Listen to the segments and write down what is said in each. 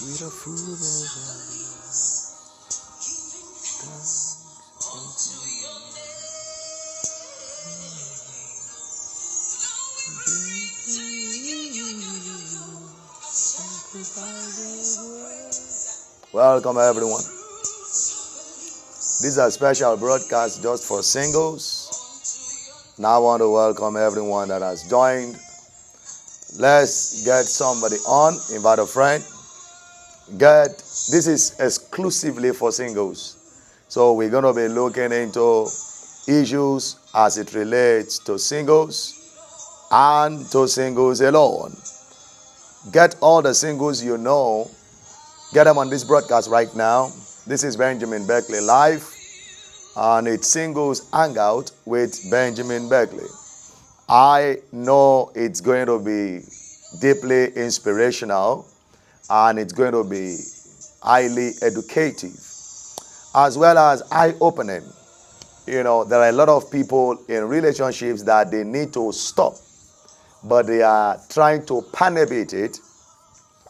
With a fruit of welcome everyone. This is a special broadcast just for singles. Now I want to welcome everyone that has joined. Let's get somebody on, invite a friend. This is exclusively for singles. So we're going to be looking into issues as it relates to singles and to singles alone. Get all the singles you know. Get them on this broadcast right now. This is Benjamin Beckley live, and it's Singles Hangout with Benjamin Beckley. I know it's going to be deeply inspirational, and it's going to be highly educative, as well as eye-opening. You know, there are a lot of people in relationships that they need to stop, but they are trying to panabate it.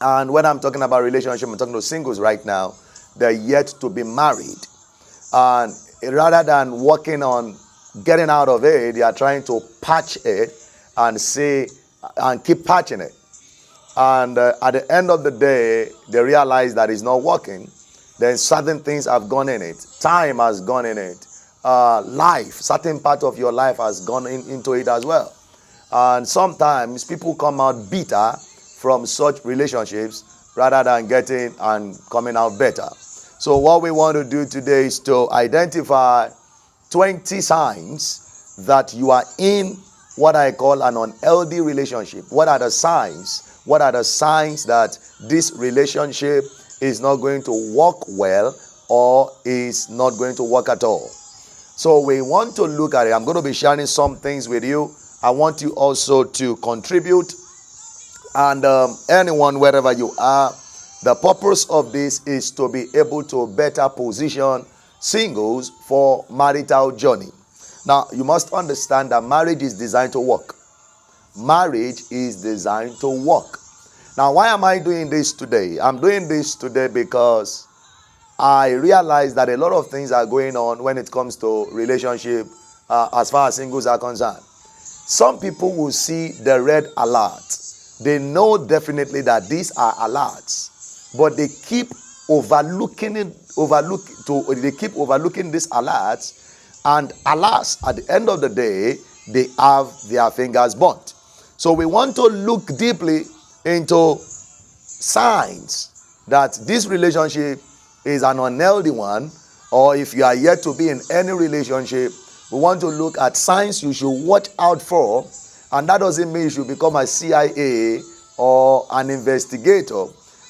And when I'm talking about relationship, I'm talking to singles right now. They're yet to be married. And rather than working on getting out of it, they are trying to patch it and keep patching it. And at the end of the day, they realize that it's not working. Then certain things have gone in it. Time has gone in it. Life, certain part of your life has gone into it as well. And sometimes people come out bitter from such relationships rather than getting and coming out better. So what we want to do today is to identify 20 signs that you are in what I call an unhealthy relationship. What are the signs? What are the signs that this relationship is not going to work well or is not going to work at all? So we want to look at it. I'm going to be sharing some things with you. I want you also to contribute. And anyone, wherever you are, the purpose of this is to be able to better position singles for marital journey. Now, you must understand that marriage is designed to work. Marriage is designed to work. Now, why am I doing this today? I'm doing this today because I realize that a lot of things are going on when it comes to relationship as far as singles are concerned. Some people will see the red alert. They know definitely that these are alerts, but they keep overlooking these alerts, and alas, at the end of the day, they have their fingers burnt. So we want to look deeply into signs that this relationship is an unhealthy one, or if you are yet to be in any relationship, we want to look at signs you should watch out for. And that doesn't mean you should become a CIA or an investigator.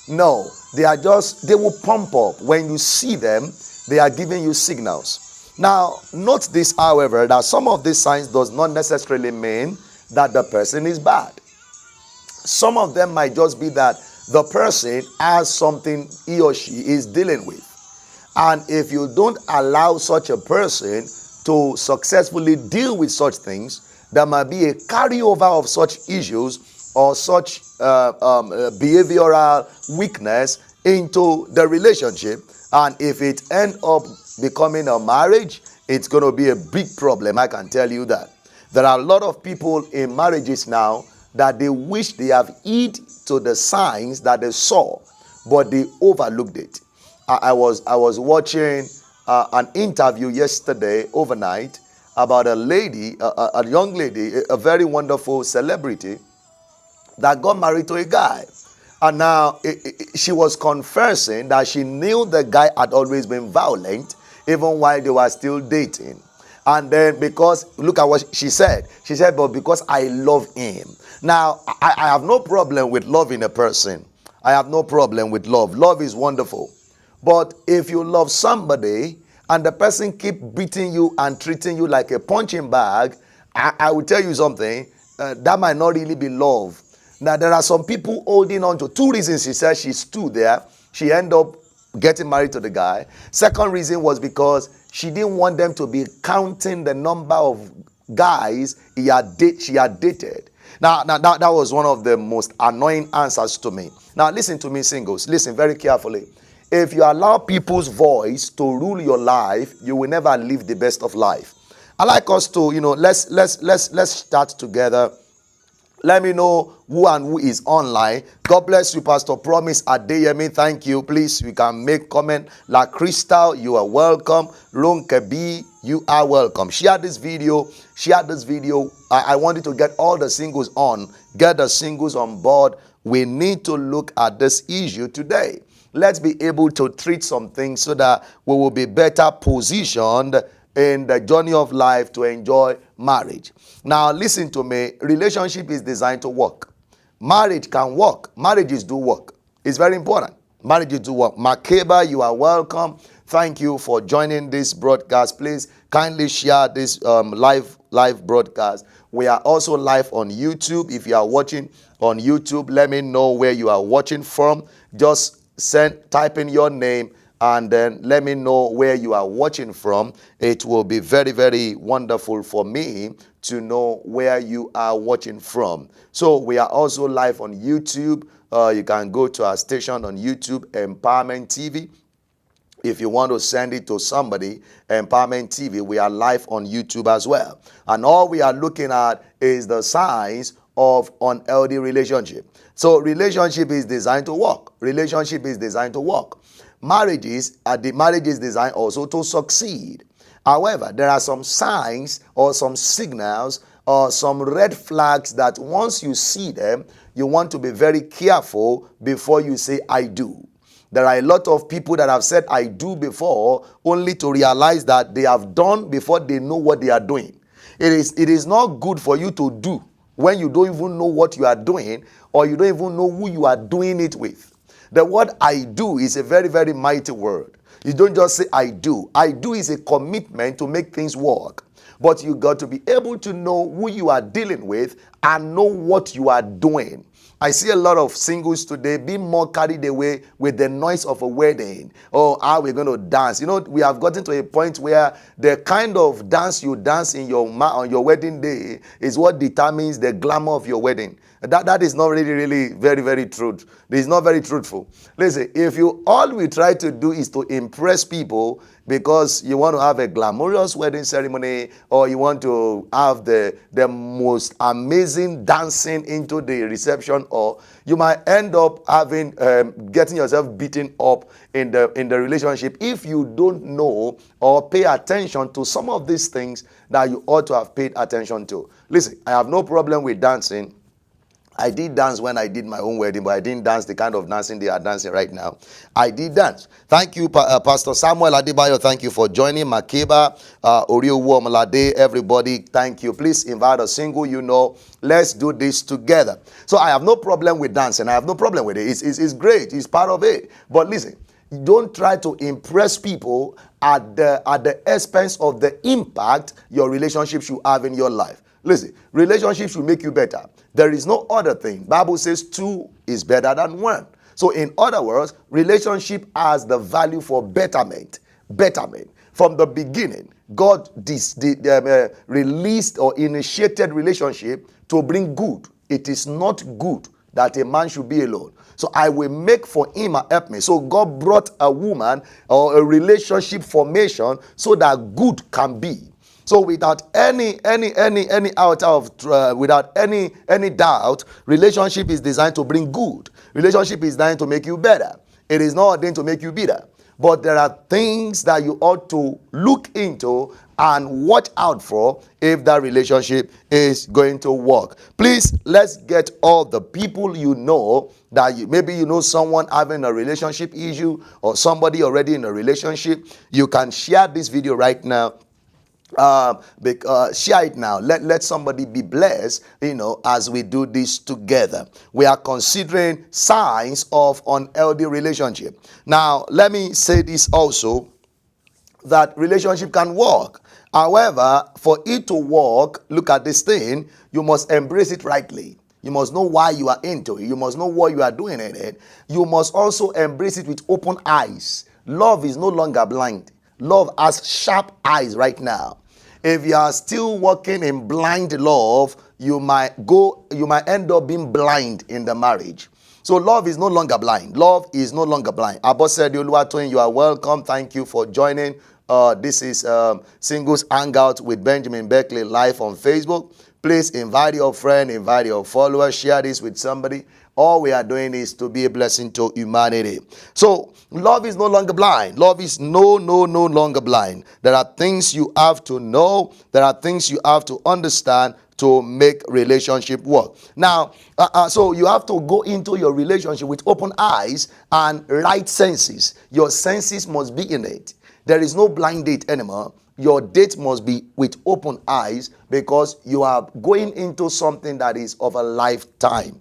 No, they will pump up. When you see them, they are giving you signals. Now, note this, however, that some of these signs does not necessarily mean that the person is bad. Some of them might just be that the person has something he or she is dealing with. And if you don't allow such a person to successfully deal with such things, there might be a carryover of such issues or such behavioral weakness into the relationship. And if it ends up becoming a marriage, it's going to be a big problem. I can tell you that. There are a lot of people in marriages now that they wish they have heed to the signs that they saw, but they overlooked it. I was watching an interview yesterday overnight about a lady, a young lady, a very wonderful celebrity that got married to a guy. And now she was confessing that she knew the guy had always been violent even while they were still dating. And then because, look at what she said. She said, but because I love him. Now, I have no problem with loving a person. I have no problem with love. Love is wonderful. But if you love somebody and the person keep beating you and treating you like a punching bag, I will tell you something, that might not really be love. Now, there are some people holding on to two reasons. She said she stood there. She ended up getting married to the guy. Second reason was because she didn't want them to be counting the number of guys she had dated. Now, that was one of the most annoying answers to me. Now, listen to me, singles. Listen very carefully. If you allow people's voice to rule your life, you will never live the best of life. I like us to, let's start together. Let me know who and who is online. God bless you, Pastor Promise Adeyemi. Thank you. Please, you can make comment. La Crystal, you are welcome. Ronkebi, you are welcome. Share this video. Share this video. I want you to get all the singles on. Get the singles on board. We need to look at this issue today. Let's be able to treat some things so that we will be better positioned in the journey of life to enjoy marriage. Now, listen to me. Relationship is designed to work. Marriage can work. Marriages do work. It's very important. Marriages do work. Makeba, you are welcome. Thank you for joining this broadcast. Please kindly share this live broadcast. We are also live on YouTube. If you are watching on YouTube, let me know where you are watching from. Just type in your name and then let me know where you are watching from. It will be very, very wonderful for me to know where you are watching from. So we are also live on YouTube. You can go to our station on YouTube, Empowerment TV. If you want to send it to somebody, Empowerment TV, we are live on YouTube as well. And all we are looking at is the signs of unhealthy relationship. So relationship is designed to work. Relationship is designed to work. Marriage is designed also to succeed. However, there are some signs or some signals or some red flags that once you see them, you want to be very careful before you say, I do. There are a lot of people that have said, I do before, only to realize that they have done before they know what they are doing. It is not good for you to do when you don't even know what you are doing or you don't even know who you are doing it with. The word I do is a very, very mighty word. You don't just say I do. I do is a commitment to make things work. But you got to be able to know who you are dealing with and know what you are doing. I see a lot of singles today being more carried away with the noise of a wedding. Oh, how we're going to dance. You know, we have gotten to a point where the kind of dance you dance on your wedding day is what determines the glamour of your wedding. That is not really very, very true. It's not very truthful. Listen, if you all we try to do is to impress people because you want to have a glamorous wedding ceremony or you want to have the most amazing dancing into the reception, or you might end up having getting yourself beaten up in the relationship if you don't know or pay attention to some of these things that you ought to have paid attention to. Listen, I have no problem with dancing. I did dance when I did my own wedding, but I didn't dance the kind of dancing they are dancing right now. I did dance. Thank you, Pastor Samuel Adebayo. Thank you for joining. Makeba, Orio Womalade, everybody, thank you. Please invite a single, let's do this together. So I have no problem with dancing. I have no problem with it. It's great. It's part of it. But listen, don't try to impress people at the expense of the impact your relationship should have in your life. Listen, relationships will make you better. There is no other thing. Bible says 2 is better than 1. So in other words, relationship has the value for betterment. Betterment. From the beginning, God released or initiated relationship to bring good. It is not good that a man should be alone. So I will make for him and help me. So God brought a woman or a relationship formation so that good can be. So without any iota of without any doubt, relationship is designed to bring good. Relationship is designed to make you better. It is not ordained to make you bitter. But there are things that you ought to look into and watch out for if that relationship is going to work. Please, let's get all the people that maybe you know someone having a relationship issue or somebody already in a relationship. You can share this video right now. Share it now. Let somebody be blessed, as we do this together. We are considering signs of unhealthy relationship. Now, let me say this also, that relationship can work. However, for it to work, look at this thing, you must embrace it rightly. You must know why you are into it. You must know what you are doing in it. You must also embrace it with open eyes. Love is no longer blind. Love has sharp eyes right now. If you are still walking in blind love, you might end up being blind in the marriage. So love is no longer blind. Love is no longer blind. Abosede Oluwatoyin, you are welcome. Thank you for joining. This is Singles Hangout with Benjamin Beckley live on Facebook. Please invite your friend, invite your follower, share this with somebody. All we are doing is to be a blessing to humanity. So love is no longer blind. Love is no longer blind. There are things you have to know. There are things you have to understand to make relationship work. Now, so you have to go into your relationship with open eyes and right senses. Your senses must be in it. There is no blind date anymore. Your date must be with open eyes because you are going into something that is of a lifetime.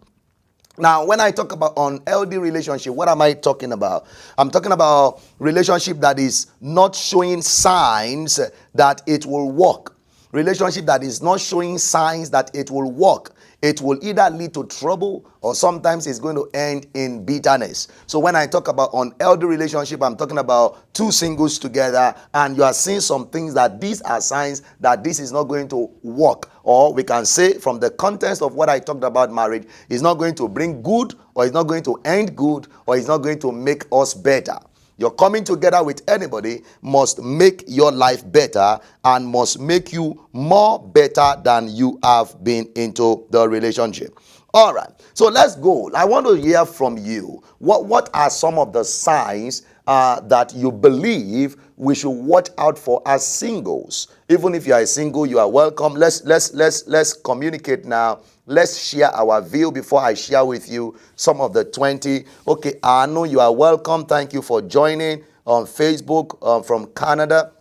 Now, when I talk about unhealthy relationship, what am I talking about? I'm talking about relationship that is not showing signs that it will work. Relationship that is not showing signs that it will work. It will either lead to trouble or sometimes it's going to end in bitterness. So when I talk about unhealthy relationship, I'm talking about two singles together and you are seeing some things that these are signs that this is not going to work. Or we can say from the context of what I talked about marriage, it's not going to bring good or it's not going to end good or it's not going to make us better. Your coming together with anybody must make your life better and must make you more better than you have been into the relationship. All right, so let's go. I want to hear from you. What are some of the signs that you believe we should watch out for as singles? Even if you are a single, you are welcome. Let's communicate now. Let's share our view before I share with you some of the 20. Okay, Anu, you are welcome. Thank you for joining on Facebook from Canada.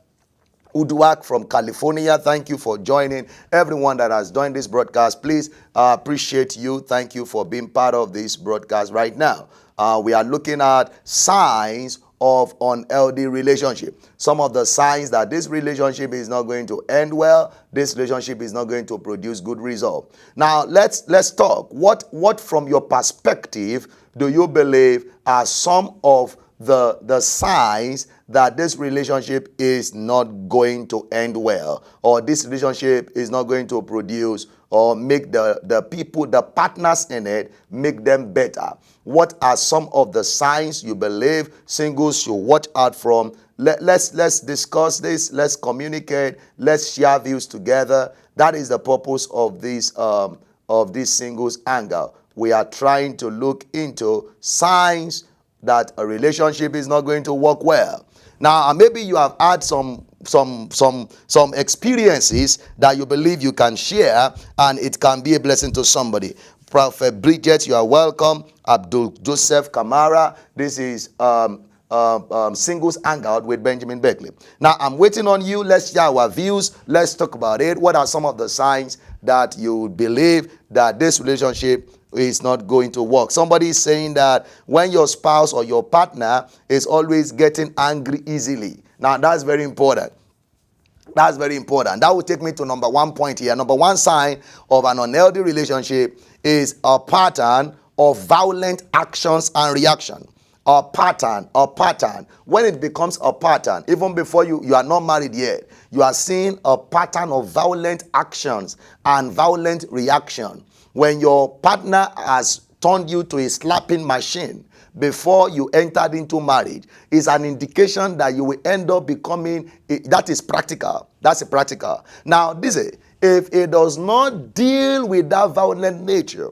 Uduak from California, thank you for joining. Everyone that has joined this broadcast, please appreciate you. Thank you for being part of this broadcast right now. We are looking at signs of unhealthy relationship. Some of the signs that this relationship is not going to end well, this relationship is not going to produce good result. Now let's talk. What from your perspective do you believe are some of the signs that this relationship is not going to end well, or this relationship is not going to produce or make the people, the partners in it, make them better? What are some of the signs you believe singles should watch out from? Let's discuss this. Let's communicate. Let's share views together. That is the purpose of this singles hangout. We are trying to look into signs that a relationship is not going to work well. Now, maybe you have had some experiences that you believe you can share and it can be a blessing to somebody. Prophet Bridget, you are welcome. Abdul Joseph Kamara, this is Singles Hangout with Benjamin Beckley. Now, I'm waiting on you. Let's share our views. Let's talk about it. What are some of the signs that you believe that this relationship is not going to work? Somebody is saying that when your spouse or your partner is always getting angry easily. Now, that's very important. That's very important. That will take me to number 1 point here. Number 1 sign of an unhealthy relationship is a pattern of violent actions and reaction. A pattern. When it becomes a pattern, even before you are not married yet, you are seeing a pattern of violent actions and violent reaction. When your partner has turned you to a slapping machine before you entered into marriage, is an indication that you will end up becoming, that is practical. That's a practical. Now, if it does not deal with that violent nature,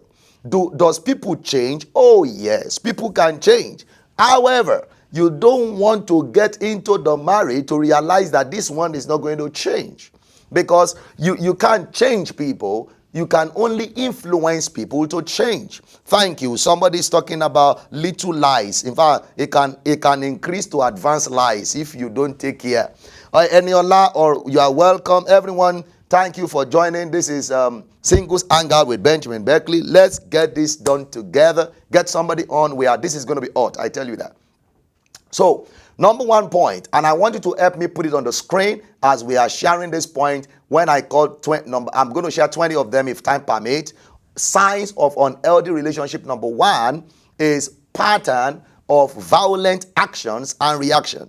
does people change? Oh yes, people can change. However, you don't want to get into the marriage to realize that this one is not going to change, because you can't change people. You can only influence people to change. Thank you. Somebody's talking about little lies. In fact, it can increase to advanced lies if you don't take care. Eniola, or you are welcome. Everyone, thank you for joining. This is Singles Hangout with Benjamin Beckley. Let's get this done together. Get somebody on. This is going to be hot. I tell you that. So, number 1 point, and I want you to help me put it on the screen as we are sharing this point. When I call 20, I'm going to share 20 of them if time permits. Signs of unhealthy relationship. Number 1 is pattern of violent actions and reaction,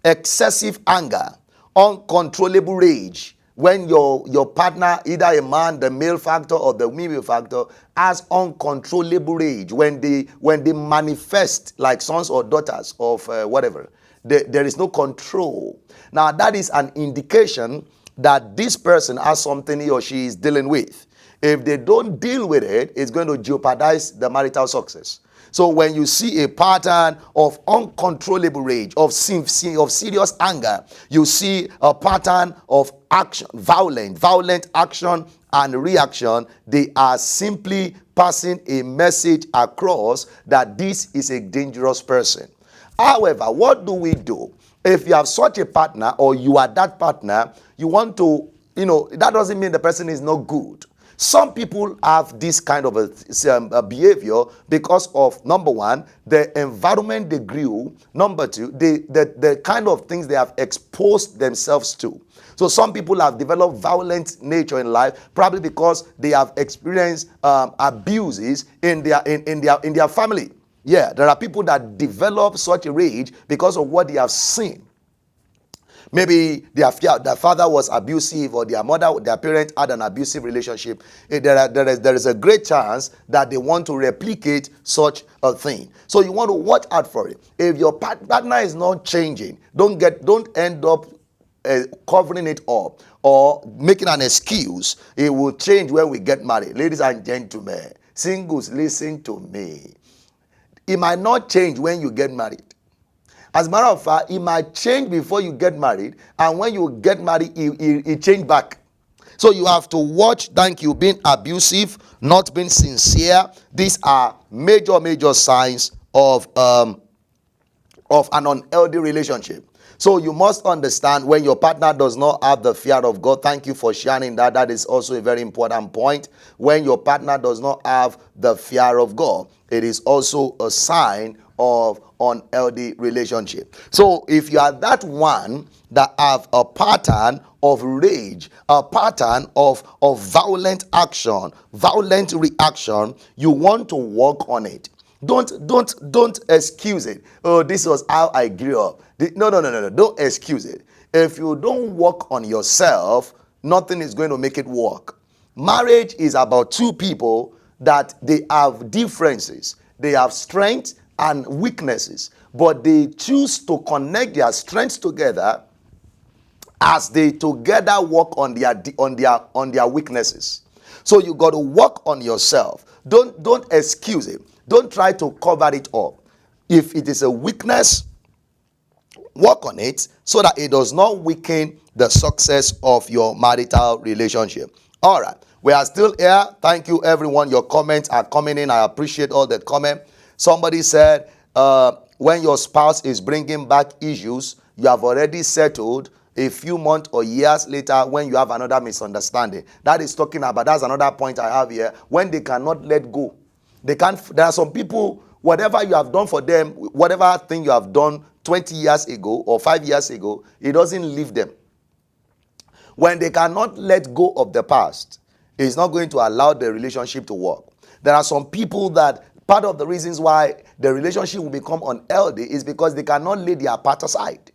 excessive anger, uncontrollable rage, when your partner, either a man, the male factor or the female factor, has uncontrollable rage, when they manifest like sons or daughters of whatever, there is no control. Now that is an indication that this person has something he or she is dealing with. If they don't deal with it, it's going to jeopardize the marital success. So when you see a pattern of uncontrollable rage, of serious anger, you see a pattern of action, violent action and reaction, they are simply passing a message across that this is a dangerous person. However, what do we do? If you have such a partner, or you are that partner, you want to, that doesn't mean the person is not good. Some people have this kind of a behavior because of, number one, the environment they grew, number two, the kind of things they have exposed themselves to. So some people have developed violent nature in life, probably because they have experienced abuses in their family. Yeah, there are people that develop such a rage because of what they have seen. Maybe their father was abusive, or their parent had an abusive relationship. There is a great chance that they want to replicate such a thing. So you want to watch out for it. If your partner is not changing, don't end up covering it up or making an excuse. It will change when we get married. Ladies and gentlemen, singles, listen to me. It might not change when you get married. As a matter of fact, it might change before you get married, and when you get married, it change back. So you have to watch. Thank you. Being abusive, not being sincere. These are major signs of an unhealthy relationship. So you must understand, when your partner does not have the fear of God. Thank you for sharing that. That is also a very important point. When your partner does not have the fear of God, it is also a sign of unhealthy relationship. So if you are that one that have a pattern of rage, a pattern of violent action, violent reaction, you want to work on it. Don't excuse it. Oh, this was how I grew up. No. Don't excuse it. If you don't work on yourself, nothing is going to make it work. Marriage is about two people that they have differences. They have strengths and weaknesses, but they choose to connect their strengths together as they together work on their weaknesses. So you got to work on yourself. Don't excuse it. Don't try to cover it up. If it is a weakness, work on it so that it does not weaken the success of your marital relationship. All right, we are still here. Thank you, everyone. Your comments are coming in. I appreciate all the comments. Somebody said, when your spouse is bringing back issues you have already settled, a few months or years later when you have another misunderstanding. That is talking about, that's another point I have here, when they cannot let go. There are some people, whatever you have done for them, whatever thing you have done 20 years ago or 5 years ago, it doesn't leave them. When they cannot let go of the past, it's not going to allow the relationship to work. There are some people that part of the reasons why the relationship will become unhealthy is because they cannot lay their part aside.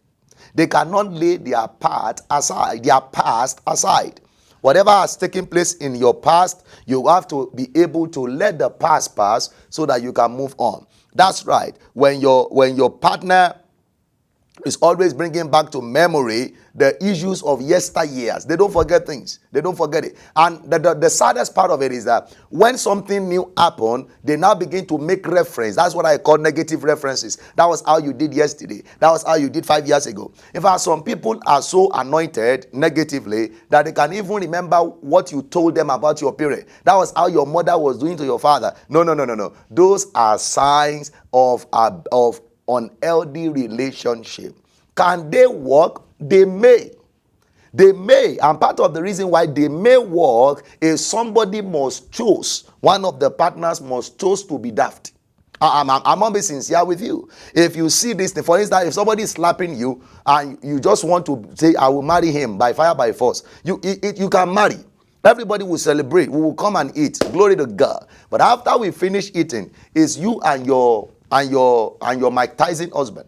They cannot lay their past aside. Whatever has taken place in your past, you have to be able to let the past pass so that you can move on. That's right. When your partner is always bringing back to memory the issues of yesteryears, they don't forget things. They don't forget it. And the saddest part of it is that when something new happened, they now begin to make reference. That's what I call negative references. That was how you did yesterday. That was how you did 5 years ago. In fact, some people are so anointed negatively that they can even remember what you told them about your parent. That was how your mother was doing to your father. No. Those are signs of unhealthy relationship. Can they work? They may. And part of the reason why they may work is somebody must choose. One of the partners must choose to be daft. I'm going to be sincere with you. If you see this, for instance, if somebody is slapping you and you just want to say, I will marry him by fire, by force, you can marry. Everybody will celebrate. We will come and eat. Glory to God. But after we finish eating, it's you and your Mike Tyson husband.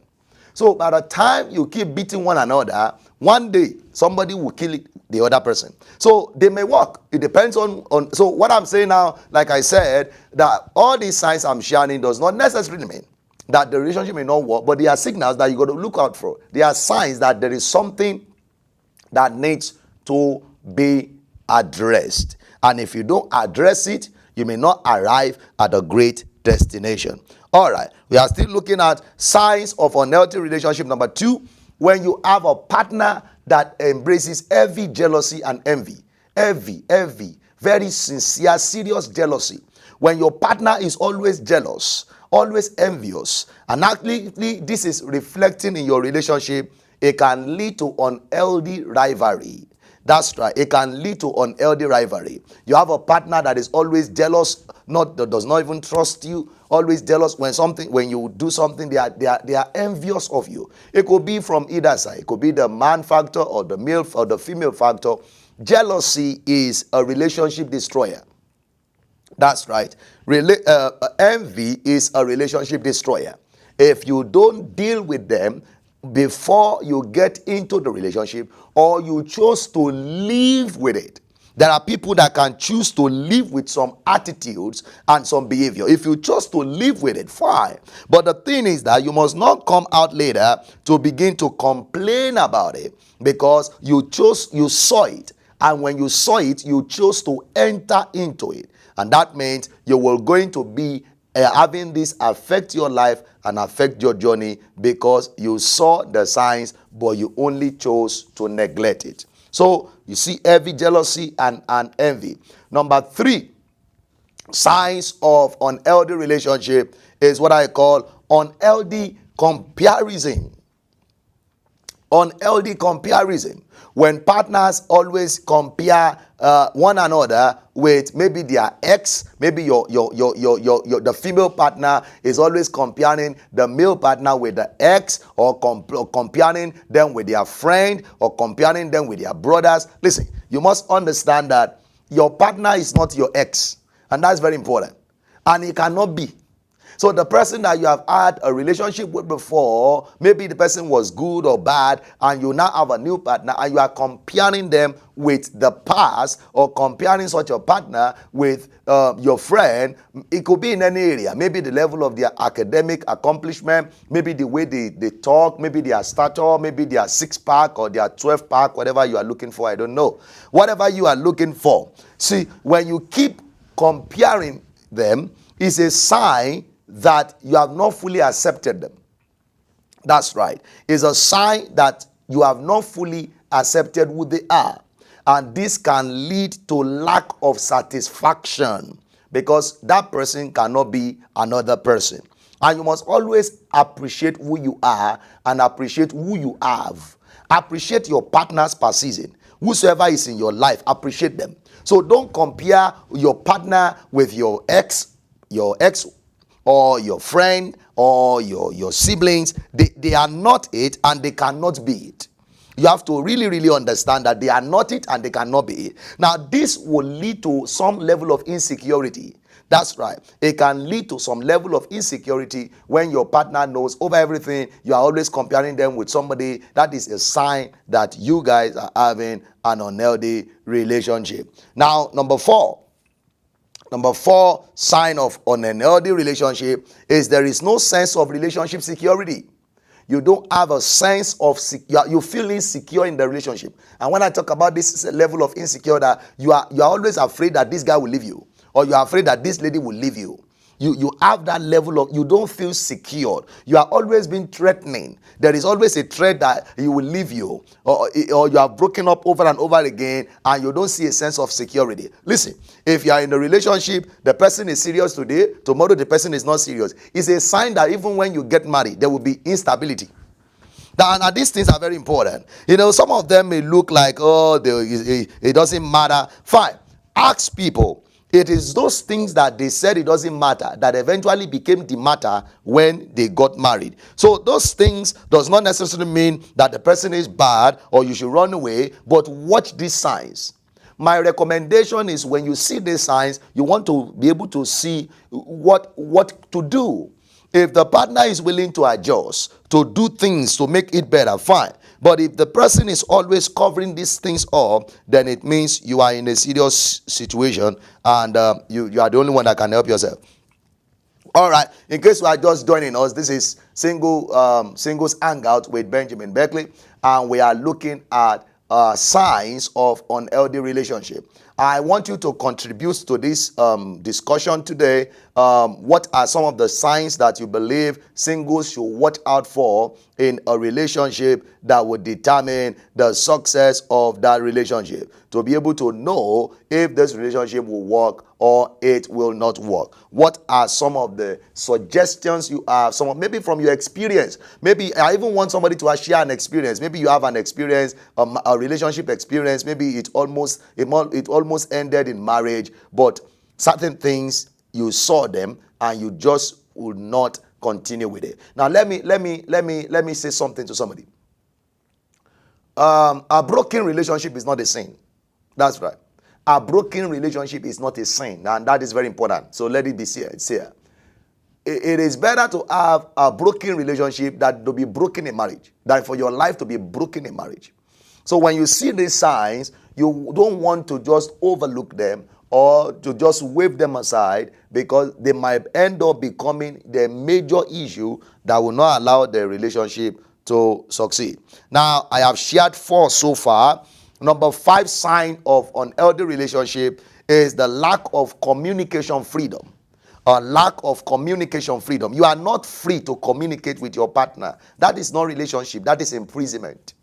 So by the time you keep beating one another, one day somebody will kill the other person. So they may work. It depends on. So what I'm saying now, like I said, that all these signs I'm sharing does not necessarily mean that the relationship may not work, but they are signals that you got to look out for. They are signs that there is something that needs to be addressed. And if you don't address it, you may not arrive at a great destination. All right, we are still looking at signs of unhealthy relationship. Number 2, when you have a partner that embraces heavy jealousy and envy. Heavy, very sincere, serious jealousy. When your partner is always jealous, always envious, and actually this is reflecting in your relationship, it can lead to unhealthy rivalry. That's right. It can lead to unhealthy rivalry. You have a partner that is always jealous, that does not even trust you, always jealous when you do something, they are envious of you. It could be from either side. It could be the man factor or the male or the female factor. Jealousy is a relationship destroyer. That's right. Envy is a relationship destroyer. If you don't deal with them before you get into the relationship, or you choose to live with it. There are people that can choose to live with some attitudes and some behavior. If you choose to live with it, fine. But the thing is that you must not come out later to begin to complain about it, because you saw it. And when you saw it, you chose to enter into it. And that means you will going to be having this affect your life and affect your journey, because you saw the signs, but you only chose to neglect it. So you see heavy jealousy and envy. Number 3, signs of unhealthy relationship is what I call unhealthy comparison. Unhealthy comparison. When partners always compare one another with maybe their ex, maybe the female partner is always comparing the male partner with the ex, or comparing them with their friend, or comparing them with their brothers. Listen, you must understand that your partner is not your ex, and that's very important, and it cannot be. So the person that you have had a relationship with before, maybe the person was good or bad, and you now have a new partner and you are comparing them with the past, or comparing such a partner with your friend. It could be in any area. Maybe the level of their academic accomplishment, maybe the way they talk, maybe their stature, maybe their 6-pack or their 12-pack, whatever you are looking for, I don't know. Whatever you are looking for. See, when you keep comparing them, it's a sign that you have not fully accepted them. That's right. It's a sign that you have not fully accepted who they are. And this can lead to lack of satisfaction, because that person cannot be another person. And you must always appreciate who you are and appreciate who you have. Appreciate your partners per season. Whosoever is in your life, appreciate them. So don't compare your partner with your ex, or your friend, or your siblings. They are not it, and they cannot be it. You have to really understand that they are not it and they cannot be it. Now, this will lead to some level of insecurity. That's right. It can lead to some level of insecurity when your partner knows over everything. You are always comparing them with somebody. That is a sign that you guys are having an unhealthy relationship. Now, number 4 sign of an unhealthy relationship is there is no sense of relationship security. You don't have a sense of you feel insecure in the relationship. And when I talk about this level of insecurity, that you are always afraid that this guy will leave you, or you are afraid that this lady will leave you. You have that level of, you don't feel secured. You are always being threatening. There is always a threat that he will leave you, or you have broken up over and over again, and you don't see a sense of security. Listen, if you are in a relationship, the person is serious today, tomorrow the person is not serious. It's a sign that even when you get married, there will be instability. And these things are very important. Some of them may look like, it doesn't matter. Fine. Ask people. It is those things that they said it doesn't matter that eventually became the matter when they got married. So those things does not necessarily mean that the person is bad or you should run away, but watch these signs. My recommendation is, when you see these signs, you want to be able to see what to do. If the partner is willing to adjust, to do things to make it better, fine. But if the person is always covering these things up, then it means you are in a serious situation, and you are the only one that can help yourself. All right. In case you are just joining us, this is Singles Hangout with Benjamin Beckley, and we are looking at signs of unhealthy relationship. I want you to contribute to this discussion today. What are some of the signs that you believe singles should watch out for in a relationship that would determine the success of that relationship? To be able to know if this relationship will work or it will not work. What are some of the suggestions you have? Maybe from your experience. Maybe I even want somebody to share an experience. Maybe you have an experience, a relationship experience. Maybe it almost ended in marriage, but certain things you saw them and you just would not continue with it. Now let me say something to somebody. A broken relationship is not a sin. That's right. A broken relationship is not a sin, and that is very important. So let it be here. It is better to have a broken relationship than to be broken in marriage, than for your life to be broken in marriage. So when you see these signs, you don't want to just overlook them or to just wave them aside, because they might end up becoming the major issue that will not allow the relationship to succeed. Now, I have shared 4 so far. Number 5 sign of unhealthy relationship is the lack of communication freedom. A lack of communication freedom. You are not free to communicate with your partner. That is not relationship. That is imprisonment.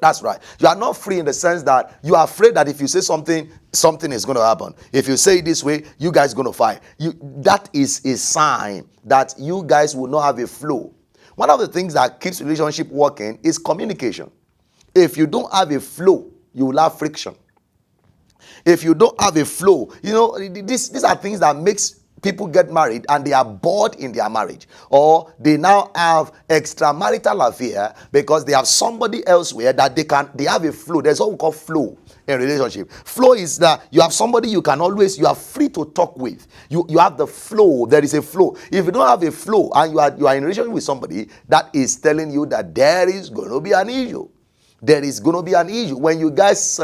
That's right. You are not free in the sense that you are afraid that if you say something, something is going to happen. If you say it this way, you guys are going to fight. That is a sign that you guys will not have a flow. One of the things that keeps relationship working is communication. If you don't have a flow, you will have friction. If you don't have a flow, these are things that makes people get married and they are bored in their marriage, or they now have extramarital affair because they have somebody elsewhere that they have a flow. There's what we call flow in relationship. Flow is that you have somebody you are free to talk with. You have the flow. There is a flow. If you don't have a flow and you are in a relationship with somebody, that is telling you that there is going to be an issue. There is going to be an issue. When you guys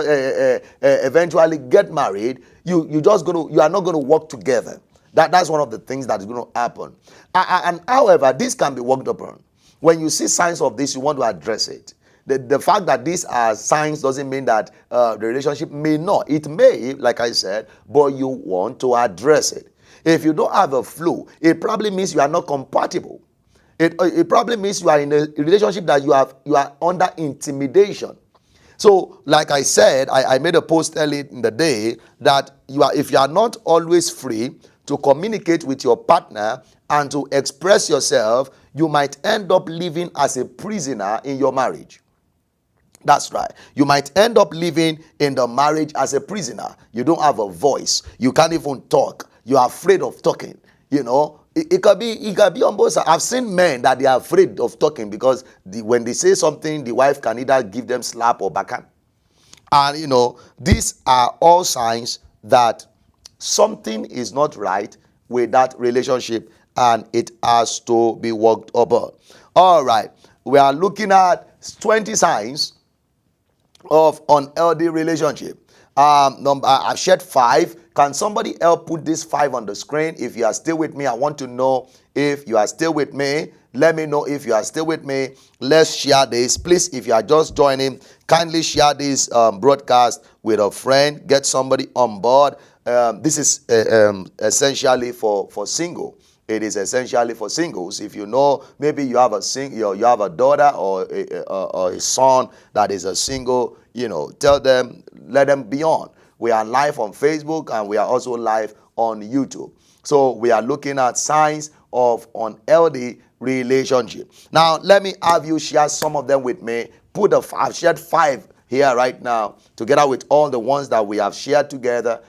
eventually get married, you are not going to work together. That's one of the things that is going to happen. And however, this can be worked upon. When you see signs of this, you want to address it. The fact that these are signs doesn't mean that the relationship may not. It may, like I said, but you want to address it. If you don't have a flow, it probably means you are not compatible. It probably means you are in a relationship that you are under intimidation. So, like I said, I made a post early in the day that if you are not always free to communicate with your partner and to express yourself, you might end up living as a prisoner in your marriage. That's right. You might end up living in the marriage as a prisoner. You don't have a voice. You can't even talk. You are afraid of talking. It can be on both sides. I've seen men that they are afraid of talking because when they say something, the wife can either give them slap or backhand. And these are all signs that something is not right with that relationship and it has to be worked upon. All right. We are looking at 20 signs of unhealthy relationship. I've shared 5. Can somebody help put this 5 on the screen? If you are still with me, I want to know if you are still with me. Let me know if you are still with me. Let's share this. Please, if you are just joining, kindly share this broadcast with a friend. Get somebody on board. This is essentially for single. It is essentially for singles. If you know, maybe you have a daughter or a son that is a single, tell them, let them be on. We are live on Facebook and we are also live on YouTube. So we are looking at signs of unhealthy relationship. Now, let me have you share some of them with me. I've shared 5 here right now, together with all the ones that we have shared together.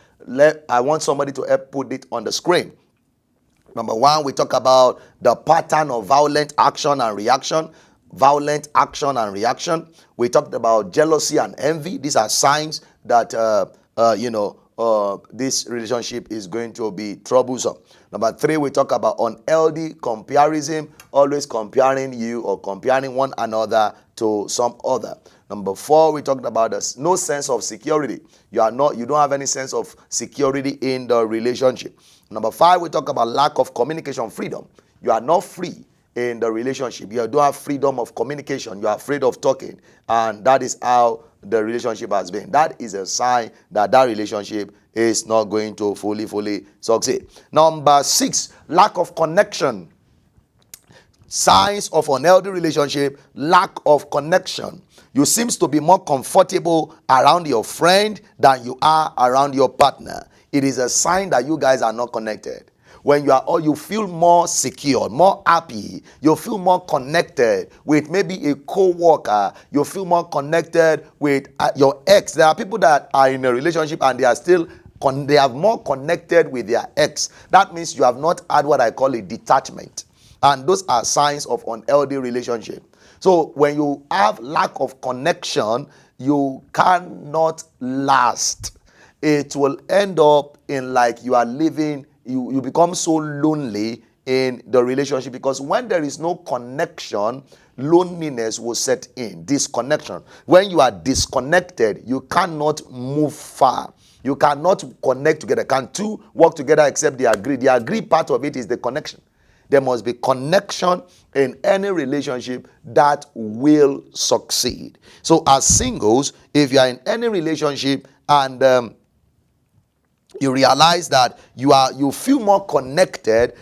I want somebody to help put it on the screen. Number 1, we talk about the pattern of violent action and reaction. Violent action and reaction. We talked about jealousy and envy. These are signs that this relationship is going to be troublesome. Number 3, we talk about unhealthy comparison, always comparing you or comparing one another to some other. Number 4, we talked about this, no sense of security. You don't have any sense of security in the relationship. Number 5, we talk about lack of communication freedom. You are not free in the relationship. You don't have freedom of communication. You are afraid of talking, and that is how the relationship has been. That is a sign that relationship is not going to fully succeed. Number 6, lack of connection. Signs of unhealthy relationship: lack of connection. You seem to be more comfortable around your friend than you are around your partner. It is a sign that you guys are not connected. When you feel more secure, more happy, you feel more connected with maybe a co-worker, you feel more connected with your ex. There are people that are in a relationship and they have more connected with their ex. That means you have not had what I call a detachment. And those are signs of unhealthy relationship. So when you have lack of connection, you cannot last. It will end up in like you are living, you become so lonely in the relationship, because when there is no connection, loneliness will set in. Disconnection. When you are disconnected, you cannot move far. You cannot connect together. Can two work together except they agree? The agree part of it is the connection. There must be connection in any relationship that will succeed. So as singles, if you are in any relationship and you realize that you feel more connected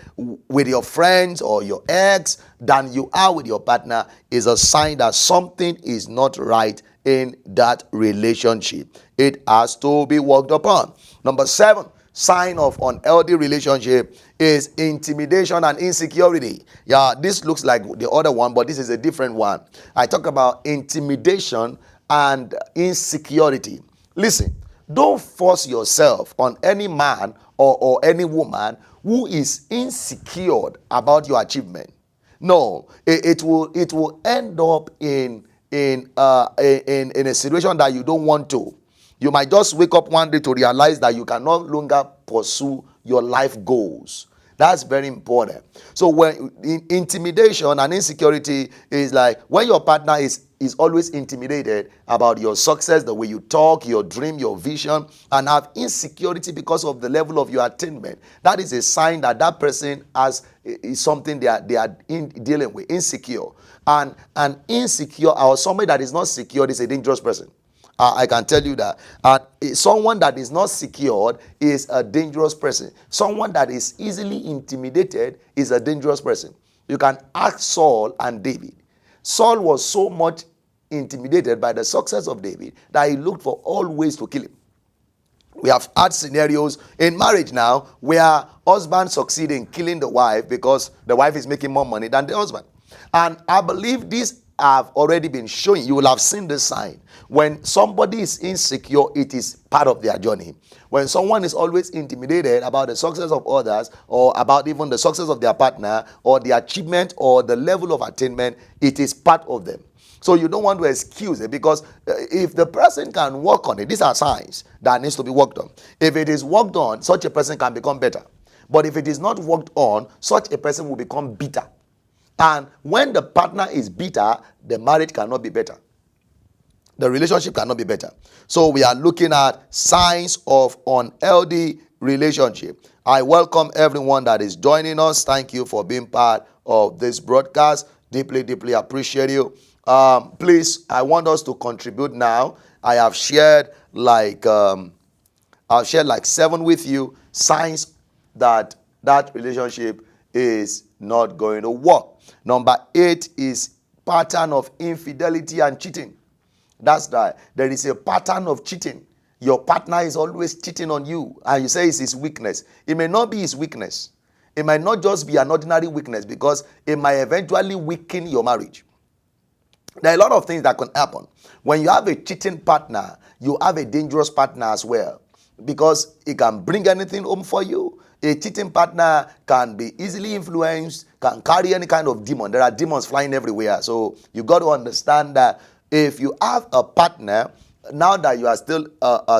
with your friends or your ex than you are with your partner, is a sign that something is not right in that relationship. It has to be worked upon. Number 7, sign of unhealthy relationship is intimidation and insecurity. Yeah, this looks like the other one, but this is a different one. I talk about intimidation and insecurity. Listen, don't force yourself on any man or any woman who is insecure about your achievement. No, it will end up in a situation that you don't want to. You might just wake up one day to realize that you can no longer pursue your life goals. That's very important. So when intimidation and insecurity is like when your partner is always intimidated about your success, the way you talk, your dream, your vision, and have insecurity because of the level of your attainment. That is a sign that that person is something they are dealing with, insecure. And insecure or somebody that is not secured is a dangerous person. I can tell you that. Someone that is not secured is a dangerous person. Someone that is easily intimidated is a dangerous person. You can ask Saul and David. Saul was so much intimidated by the success of David that he looked for all ways to kill him. We have had scenarios in marriage now where husbands succeed in killing the wife because the wife is making more money than the husband. And I believe these have already been showing. You will have seen the sign. When somebody is insecure, it is part of their journey. When someone is always intimidated about the success of others or about even the success of their partner or the achievement or the level of attainment, it is part of them. So you don't want to excuse it, because if the person can work on it, these are signs that needs to be worked on. If it is worked on, such a person can become better. But if it is not worked on, such a person will become bitter. And when the partner is bitter, the marriage cannot be better. The relationship cannot be better. So we are looking at signs of unhealthy relationship. I welcome everyone that is joining us. Thank you for being part of this broadcast. Deeply appreciate you. Please, I want us to contribute now. I have shared like 7 with you signs that relationship is not going to work. Number 8 is pattern of infidelity and cheating. That's right. There is a pattern of cheating. Your partner is always cheating on you, and you say it's his weakness. It may not be his weakness. It might not just be an ordinary weakness, because it might eventually weaken your marriage. There are a lot of things that can happen. When you have a cheating partner, you have a dangerous partner as well, because it can bring anything home for you. A cheating partner can be easily influenced, can carry any kind of demon. There are demons flying everywhere. So you got to understand that if you have a partner now that you are still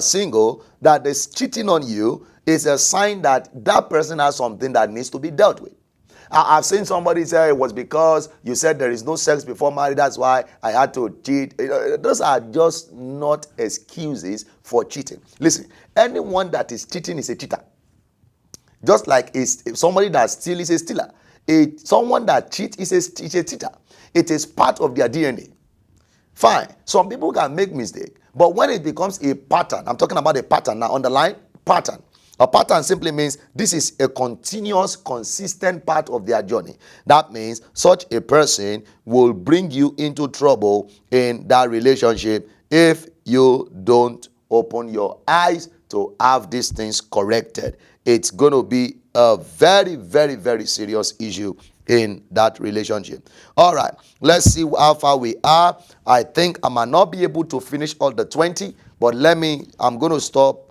single, that is cheating on you is a sign that that person has something that needs to be dealt with. I've seen somebody say it was because you said there is no sex before marriage, that's why I had to cheat. Those are just not excuses for cheating. Listen, anyone that is cheating is a cheater. Just like somebody that steals is a stealer. Someone that cheats is a cheater. It is part of their DNA. Fine. Some people can make mistake, but when it becomes a pattern, I'm talking about a pattern now, underline pattern. A pattern simply means this is a continuous, consistent part of their journey. That means such a person will bring you into trouble in that relationship if you don't open your eyes to have these things corrected. It's going to be a very, very, very serious issue in that relationship. All right, let's see how far we are. I think I might not be able to finish all the 20, but I'm going to stop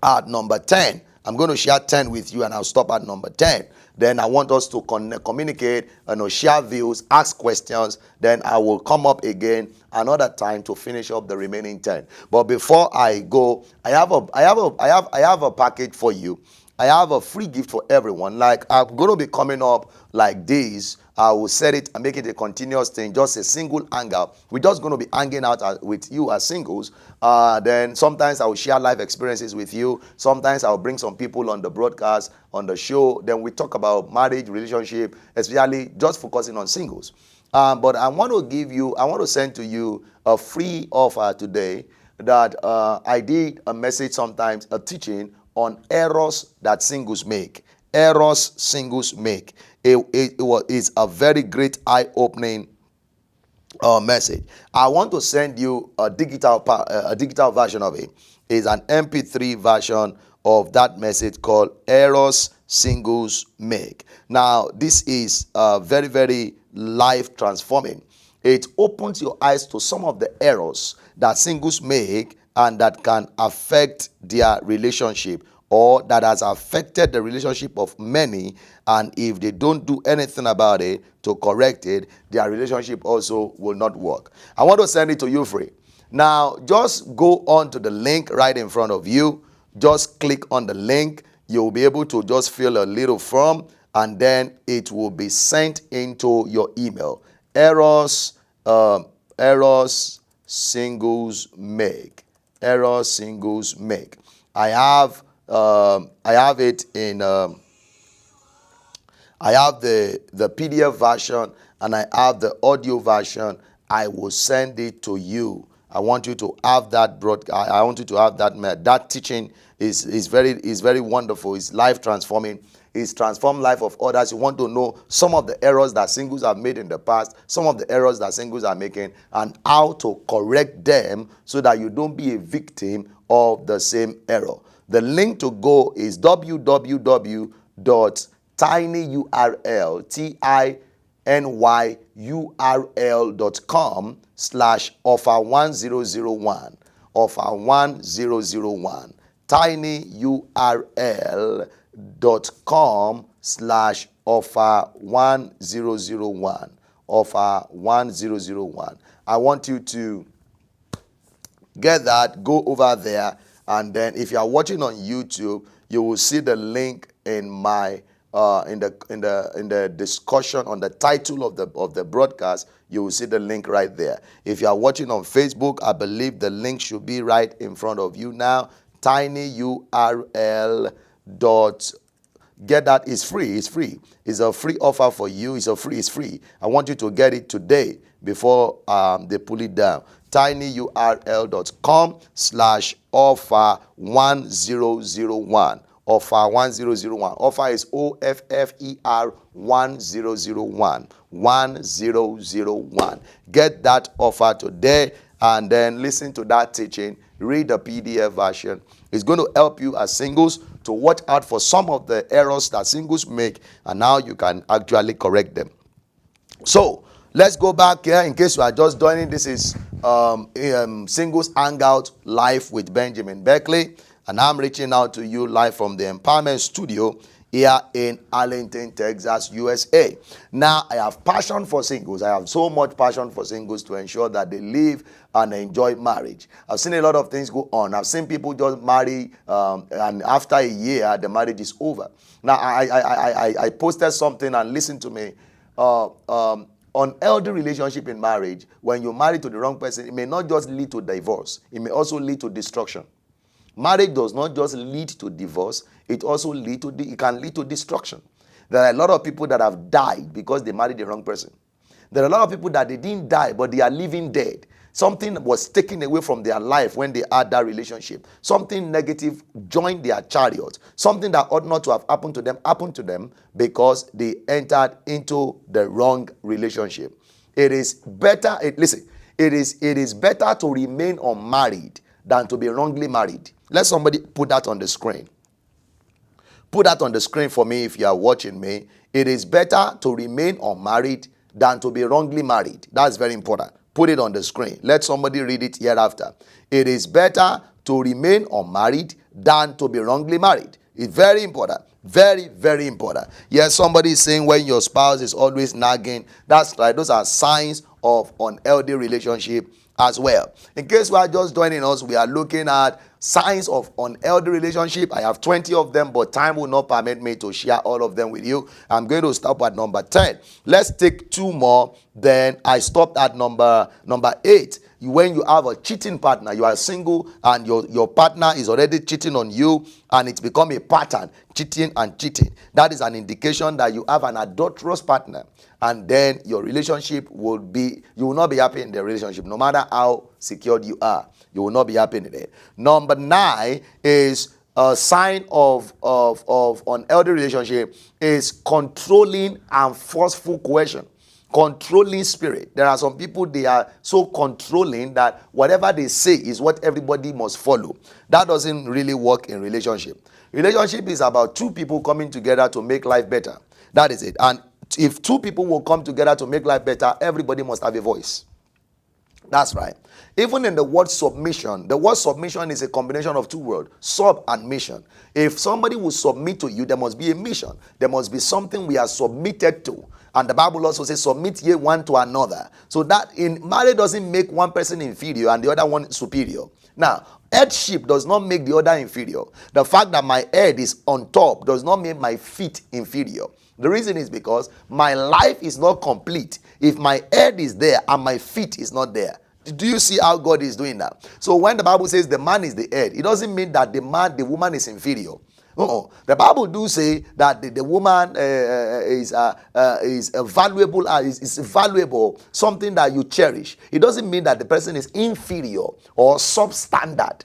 at number 10. I'm going to share 10 with you and I'll stop at number 10. Then I want us to communicate, share views, ask questions. Then I will come up again another time to finish up the remaining 10. But before I go, I have a package for you. I have a free gift for everyone. Like, I'm going to be coming up like this. I will set it and make it a continuous thing, just a single hangout. We're just going to be hanging out with you as singles. Then sometimes I will share life experiences with you. Sometimes I'll bring some people on the broadcast, on the show. Then we talk about marriage, relationship, especially just focusing on singles. But I want to send to you a free offer today that I did a message sometimes, a teaching on errors that singles make. Errors singles make. It's a very great eye-opening message. I want to send you a digital version of it. It's an MP3 version of that message called Errors Singles Make. Now, this is very, very life transforming. It opens your eyes to some of the errors that singles make and that can affect their relationship, or that has affected the relationship of many, and if they don't do anything about it to correct it, their relationship also will not work. I want to send it to you free. Now, just go on to the link right in front of you. Just click on the link. You'll be able to just fill a little form, and then it will be sent into your email. Errors singles make. Errors singles make. I have it in I have the PDF version and I have the audio version. I will send it to you. I want you to have that broadcast. I want you to have that teaching is very wonderful. It's life transforming. It's transformed life of others. You want to know some of the errors that singles have made in the past, some of the errors that singles are making, and how to correct them so that you don't be a victim of the same error. The link to go is tinyurl.com/offer1001 offer1001 tinyurl.com/offer1001 offer1001. I want you to get that, go over there, and then if you are watching on YouTube, you will see the link in my in the discussion on the title of the broadcast. You will see the link right there. If you are watching on Facebook, I believe the link should be right in front of you now. tinyurl. Get that. It's free. It's free. It's a free offer for you. It's free. I want you to get it today before they pull it down. tinyurl.com/offer1001 offer1001. Offer is OFFER 1001 1001. Get that offer today and then listen to that teaching. Read the PDF version. It's going to help you as singles to watch out for some of the errors that singles make, and now you can actually correct them. So let's go back here. In case you are just joining, this is Singles Hangout live with Benjamin Beckley, and I'm reaching out to you live from the Empowerment Studio here in Arlington, Texas, USA. Now, I have passion for singles. I have so much passion for singles to ensure that they live and enjoy marriage. I've seen a lot of things go on. I've seen people just marry and after a year, the marriage is over. Now, I posted something, and listen to me. On healthy relationship in marriage, when you're married to the wrong person, it may not just lead to divorce. It may also lead to destruction. Marriage does not just lead to divorce, it also it can lead to destruction. There are a lot of people that have died because they married the wrong person. There are a lot of people that they didn't die, but they are living dead. Something was taken away from their life when they had that relationship. Something negative joined their chariot. Something that ought not to have happened to them because they entered into the wrong relationship. It is better, it is better to remain unmarried than to be wrongly married. Let somebody put that on the screen. Put that on the screen for me if you are watching me. It is better to remain unmarried than to be wrongly married. That's very important. Put it on the screen. Let somebody read it hereafter. It is better to remain unmarried than to be wrongly married. It's very important. Very, very important. Yes, somebody is saying when your spouse is always nagging. That's right. Those are signs of unhealthy relationship as well. In case you are just joining us, we are looking at signs of unhealthy relationship. I have 20 of them, but time will not permit me to share all of them with you. I'm going to stop at number 10. Let's take two more. Then I stopped at number 8. When you have a cheating partner, you are single and your partner is already cheating on you, and it's become a pattern, cheating and cheating. That is an indication that you have an adulterous partner, and then your relationship you will not be happy in the relationship. No matter how secured you are, you will not be happy in it. Number 9 is a sign of unhealthy relationship is controlling and forceful coercion. Controlling spirit. There are some people, they are so controlling that whatever they say is what everybody must follow. That doesn't really work in relationship. Relationship is about two people coming together to make life better. That is it. And if two people will come together to make life better, everybody must have a voice. That's right. Even in the word submission is a combination of two words, sub and mission. If somebody will submit to you, there must be a mission. There must be something we are submitted to. And the Bible also says, submit ye one to another. So that in marriage doesn't make one person inferior and the other one superior. Now, headship does not make the other inferior. The fact that my head is on top does not make my feet inferior. The reason is because my life is not complete if my head is there and my feet is not there. Do you see how God is doing that? So when the Bible says the man is the head, it doesn't mean that the woman is inferior. The Bible do say that the woman is valuable, is valuable, something that you cherish. It doesn't mean that the person is inferior or substandard.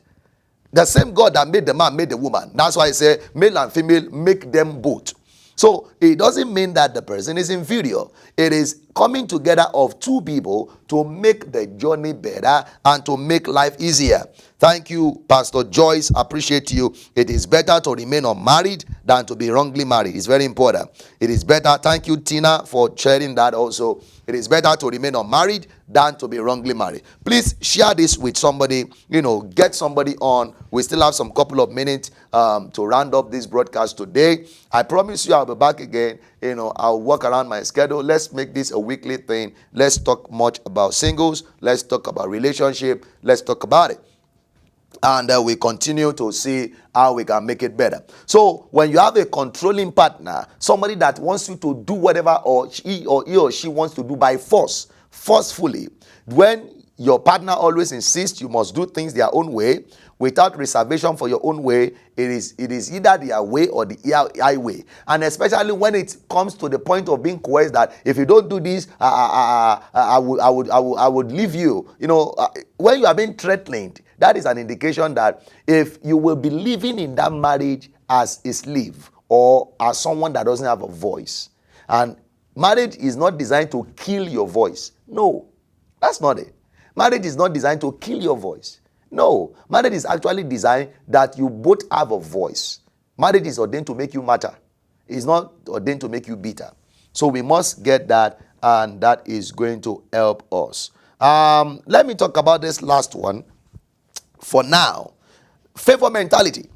The same God that made the man made the woman. That's why I say male and female, make them both. So it doesn't mean that the person is inferior. It is coming together of two people to make the journey better and to make life easier. Thank you, Pastor Joyce. Appreciate you. It is better to remain unmarried than to be wrongly married. It's very important. It is better. Thank you, Tina, for sharing that also. It is better to remain unmarried than to be wrongly married. Please share this with somebody. Get somebody on. We still have some couple of minutes to round up this broadcast today. I promise you I'll be back again. I'll work around my schedule. Let's make this a weekly thing. Let's talk much about singles. Let's talk about relationship. Let's talk about it. And we continue to see how we can make it better. So when you have a controlling partner, somebody that wants you to do whatever he or she wants to do by forcefully, when your partner always insists you must do things their own way, without reservation for your own way, it is either their way or the highway. And especially when it comes to the point of being coerced that if you don't do this, I would leave you. When you are being threatened, that is an indication that if you will be living in that marriage as a slave or as someone that doesn't have a voice. And marriage is not designed to kill your voice. No, that's not it. Marriage is not designed to kill your voice. No, marriage is actually designed that you both have a voice. Marriage is ordained to make you matter. It's not ordained to make you bitter. So we must get that, and that is going to help us. Let me talk about this last one for now. Favor mentality.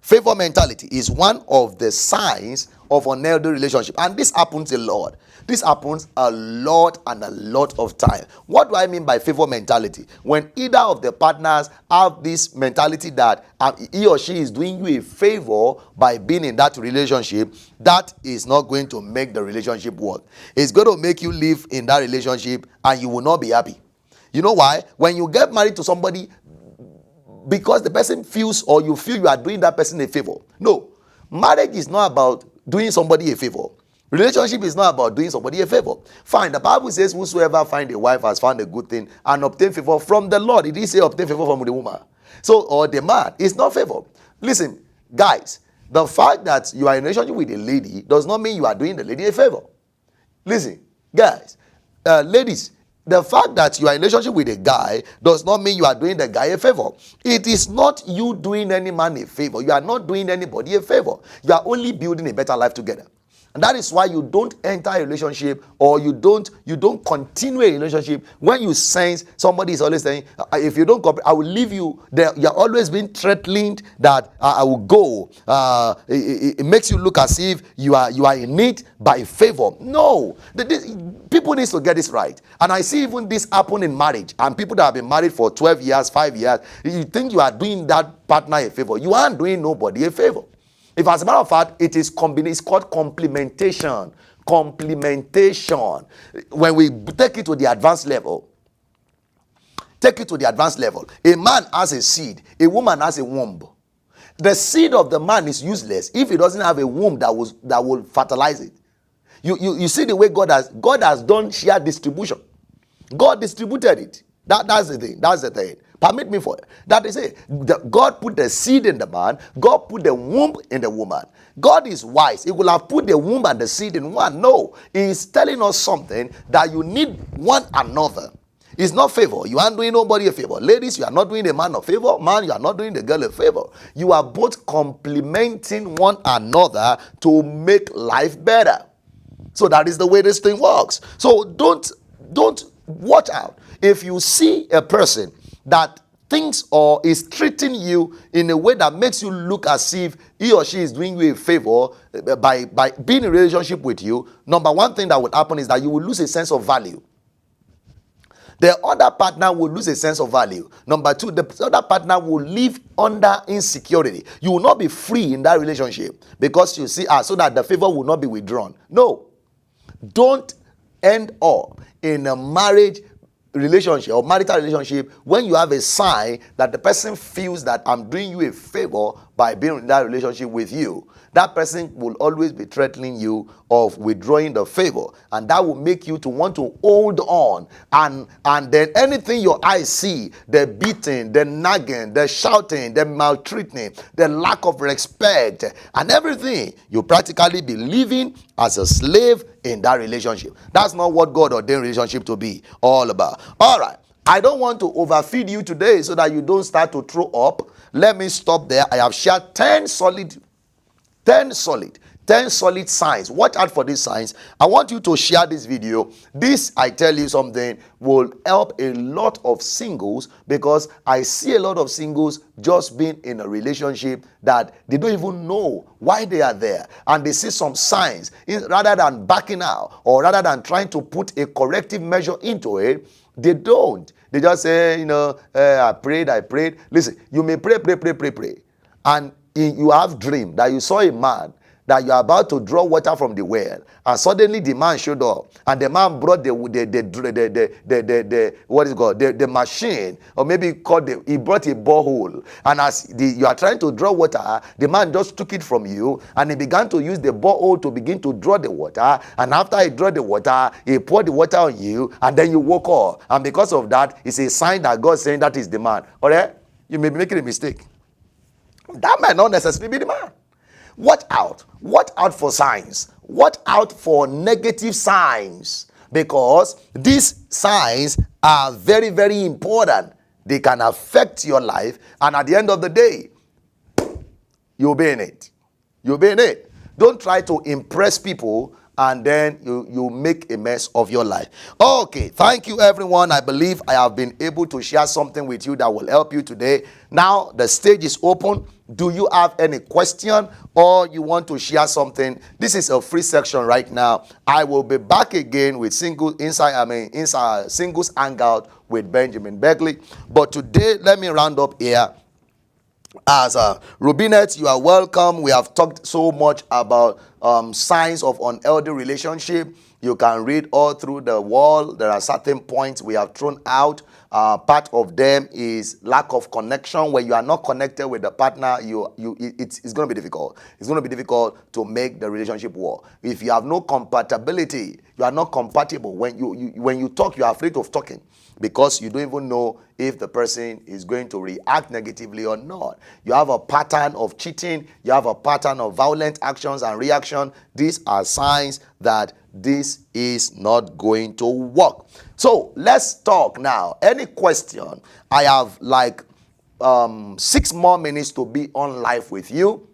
Favor mentality is one of the signs of unhealthy relationship. And this happens a lot. This happens a lot and a lot of time. What do I mean by favor mentality? When either of the partners have this mentality that he or she is doing you a favor by being in that relationship, that is not going to make the relationship work. It's going to make you live in that relationship and you will not be happy. You know why? When you get married to somebody, because the person feels or you feel you are doing that person a favor. No, marriage is not about doing somebody a favor. Relationship is not about doing somebody a favor. Fine, the Bible says whosoever find a wife has found a good thing and obtain favor from the Lord. It didn't say obtain favor from the woman. So, or the man. It's not favor. Listen, guys, the fact that you are in a relationship with a lady does not mean you are doing the lady a favor. Listen, guys, ladies, the fact that you are in a relationship with a guy does not mean you are doing the guy a favor. It is not you doing any man a favor. You are not doing anybody a favor. You are only building a better life together. And that is why you don't enter a relationship, or you don't continue a relationship when you sense somebody is always saying, if you don't cooperate, I will leave you. You're always being threatened that I will go. It makes you look as if you are in it by favor. No, people need to get this right. And I see even this happen in marriage, and people that have been married for 12 years, 5 years, you think you are doing that partner a favor. You aren't doing nobody a favor. If, as a matter of fact, it's called complementation. Complementation. When we take it to the advanced level, a man has a seed, a woman has a womb. The seed of the man is useless if he doesn't have a womb that will fertilize it. You see the way God has done share distribution. God distributed it. That's the thing. That's the thing. Permit me for it. That is it. God put the seed in the man. God put the womb in the woman. God is wise. He will have put the womb and the seed in one. No. He is telling us something that you need one another. It's not favor. You aren't doing nobody a favor. Ladies, you are not doing the man a favor. Man, you are not doing the girl a favor. You are both complementing one another to make life better. So that is the way this thing works. So don't watch out. If you see a person that thinks or is treating you in a way that makes you look as if he or she is doing you a favor by being in a relationship with you, number one thing that would happen is that you will lose a sense of value. The other partner will lose a sense of value. Number two, the other partner will live under insecurity. You will not be free in that relationship because you see, so that the favor will not be withdrawn. No. Don't end up in a marriage relationship or marital relationship when you have a sign that the person feels that I'm doing you a favor by being in that relationship with you. That person will always be threatening you of withdrawing the favor, and that will make you to want to hold on, and then anything your eyes see, the beating, the nagging, the shouting, the maltreating, the lack of respect and everything, you practically be living as a slave in that relationship. That's not what God ordained relationship to be all about. All right, I don't want to overfeed you today so that you don't start to throw up. Let me stop there. I have shared 10 solid signs. Watch out for these signs. I want you to share this video. This, I tell you something, will help a lot of singles, because I see a lot of singles just being in a relationship that they don't even know why they are there, and they see some signs. Rather than backing out, or rather than trying to put a corrective measure into it, they don't. They just say, I prayed. Listen, you may pray, and you have dream that you saw a man that you are about to draw water from the well, and suddenly the man showed up, and the man brought the machine, or maybe he brought a borehole, and as you are trying to draw water, the man just took it from you, and he began to use the borehole to begin to draw the water, and after he drew the water, he poured the water on you, and then you woke up, and because of that, it's a sign that God is saying that is the man. All right, you may be making a mistake. That might not necessarily be the man. Watch out for signs. Watch out for negative signs, because these signs are very, very important. They can affect your life, and at the end of the day, you'll be in it. Don't try to impress people and then you make a mess of your life. Okay, thank you everyone. I believe I have been able to share something with you that will help you today. Now the stage is open. Do you have any question or you want to share something? This is a free section right now. I will be back again with inside singles hangout with Benjamin Beckley. But today, let me round up here. As Rubinet, you are welcome. We have talked so much about signs of unhealthy relationship. You can read all through the wall. There are certain points we have thrown out. Part of them is lack of connection. When you are not connected with the partner, it's going to be difficult. It's going to be difficult to make the relationship work. If you have no compatibility, you are not compatible. When you talk, you are afraid of talking, because you don't even know if the person is going to react negatively or not. You have a pattern of cheating. You have a pattern of violent actions and reaction. These are signs that this is not going to work. So let's talk now. Any question? I have like 6 more minutes to be on live with you.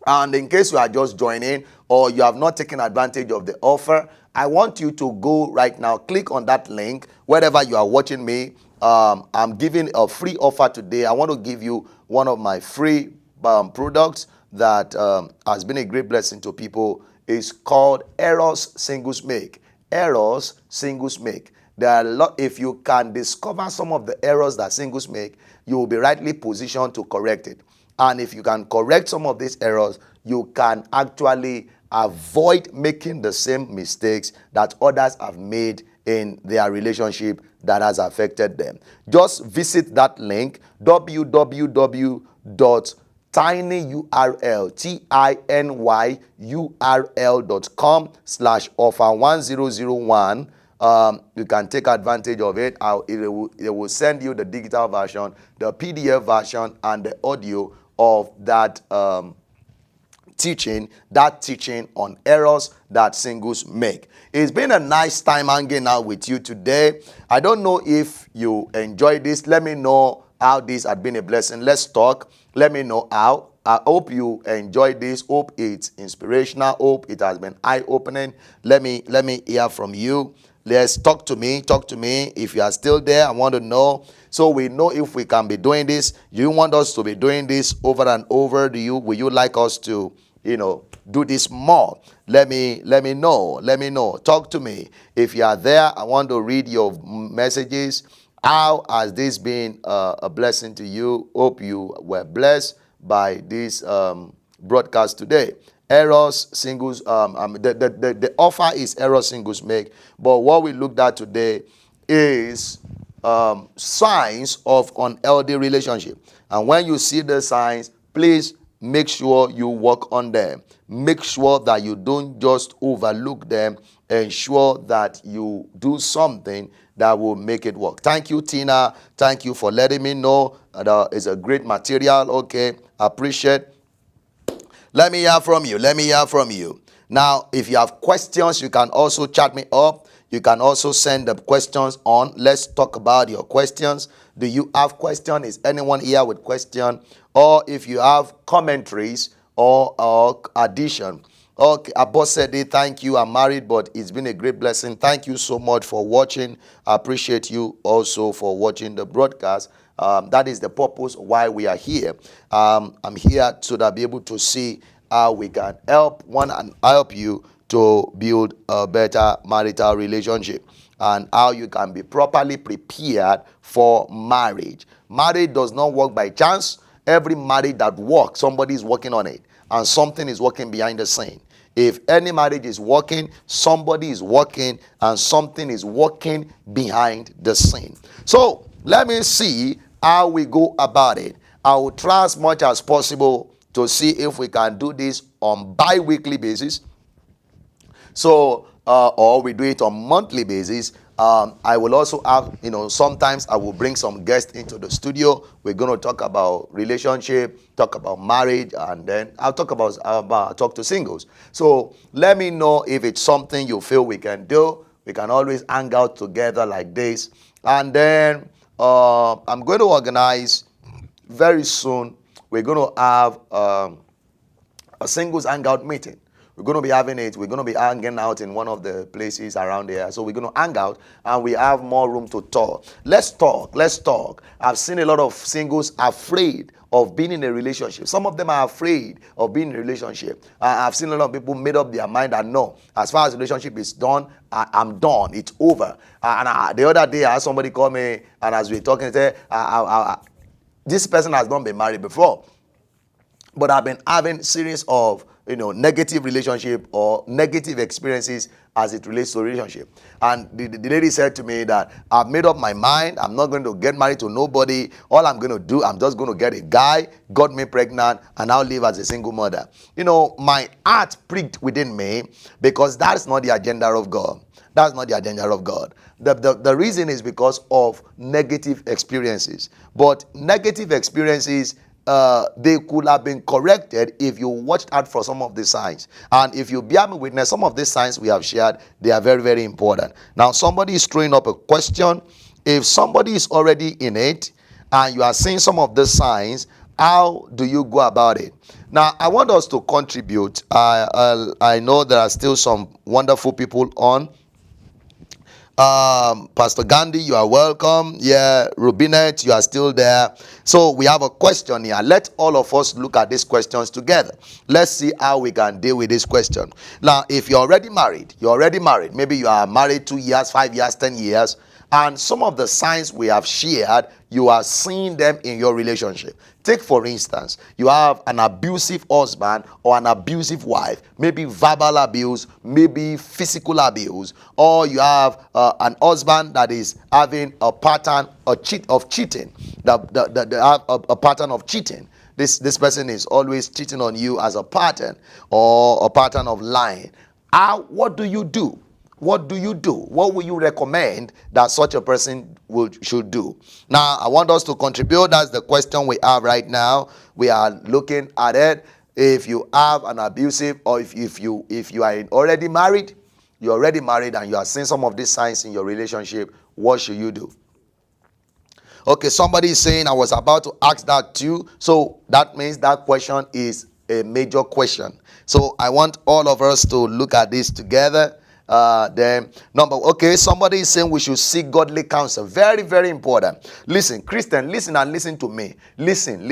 And in case you are just joining or you have not taken advantage of the offer, I want you to go right now, click on that link, wherever you are watching me. I'm giving a free offer today. I want to give you one of my free products that has been a great blessing to people. It's called Eros Singles Make. Eros Singles Make. There are a lot. If you can discover some of the errors that singles make, you will be rightly positioned to correct it. And if you can correct some of these errors, you can actually avoid making the same mistakes that others have made in their relationship that has affected them. Just visit that link, tinyurl.com/offer1001. You can take advantage of it. It will send you the digital version, the PDF version, and the audio of that teaching on errors that singles make. It's been a nice time hanging out with you today. I don't know if you enjoyed this. Let me know how this had been a blessing. Let's talk. Let me know how. I hope you enjoyed this. Hope it's inspirational. Hope it has been eye-opening. Let me hear from you. Let's talk to me. Talk to me. If you are still there, I want to know. So we know if we can be doing this. You want us to be doing this over and over? Will you like us to, do this more? Let me know. Let me know. Talk to me. If you are there, I want to read your messages. How has this been a blessing to you? Hope you were blessed by this broadcast today. Eros Singles, the offer is Eros Singles Make, but what we looked at today is signs of unhealthy relationship. And when you see the signs, please make sure you work on them. Make sure that you don't just overlook them. Ensure that you do something that will make it work. Thank you, Tina. Thank you for letting me know. It's a great material. Okay, appreciate. Let me hear from you. Let me hear from you. Now, if you have questions, you can also chat me up. You can also send the questions on. Let's talk about your questions. Do you have questions? Is anyone here with question? Or if you have commentaries or addition. Okay, Abosede, thank you. I'm married, but it's been a great blessing. Thank you so much for watching. I appreciate you also for watching the broadcast. That is the purpose why we are here. I'm here so that I'll be able to see how we can help you to build a better marital relationship and how you can be properly prepared for marriage. Marriage does not work by chance. Every marriage that works, somebody is working on it, and something is working behind the scene. If any marriage is working, somebody is working, and something is working behind the scene. So let me see how we go about it. I will try as much as possible to see if we can do this on bi-weekly basis. So, or we do it on monthly basis. I will also have, sometimes I will bring some guests into the studio. We're going to talk about relationship, talk about marriage, and then I'll talk talk to singles. So let me know if it's something you feel we can do. We can always hang out together like this. And then I'm going to organize very soon. We're going to have a singles hangout meeting We're going to be having it. We're going to be hanging out in one of the places around here. So we're going to hang out and we have more room to talk. Let's talk. Let's talk. I've seen a lot of singles afraid of being in a relationship. Some of them are afraid of being in a relationship. I've seen a lot of people made up their mind that no, as far as the relationship is done, I'm done. It's over. The other day, I had somebody call me, and as we were talking, say, this person has not been married before, but I've been having series of negative relationship or negative experiences as it relates to relationship. And the lady said to me that I've made up my mind. I'm not going to get married to nobody. All I'm going to do, I'm just going to get a guy, got me pregnant, and now live as a single mother. My heart pricked within me because that's not the agenda of God. That's not the agenda of God. The reason is because of negative experiences. But negative experiences, they could have been corrected if you watched out for some of the signs. And if you bear me witness, some of the signs we have shared, they are very, very important. Now, somebody is throwing up a question. If somebody is already in it and you are seeing some of the signs, how do you go about it? Now, I want us to contribute. I know there are still some wonderful people on. Pastor Gandhi, you are welcome. Yeah, Rubinet, you are still there. So we have a question here. Let all of us look at these questions together. Let's see how we can deal with this question. Now, if you're already married, maybe you are married 2 years, 5 years, 10 years, and some of the signs we have shared, you are seeing them in your relationship. Take, for instance, you have an abusive husband or an abusive wife, maybe verbal abuse, maybe physical abuse, or you have an husband that is having a pattern of cheating, they have a pattern of cheating. This person is always cheating on you as a pattern, or a pattern of lying. What do you do? What do you do? What will you recommend that such a person should do? Now, I want us to contribute. That's the question we have right now. We are looking at it. If you have an abusive, or if you are already married, you're already married and you are seeing some of these signs in your relationship, what should you do? Okay, somebody is saying I was about to ask that too. So that means that question is a major question. So I want all of us to look at this together. Somebody is saying we should seek godly counsel. Very, very important. Listen, Christian, listen and listen to me. Listen.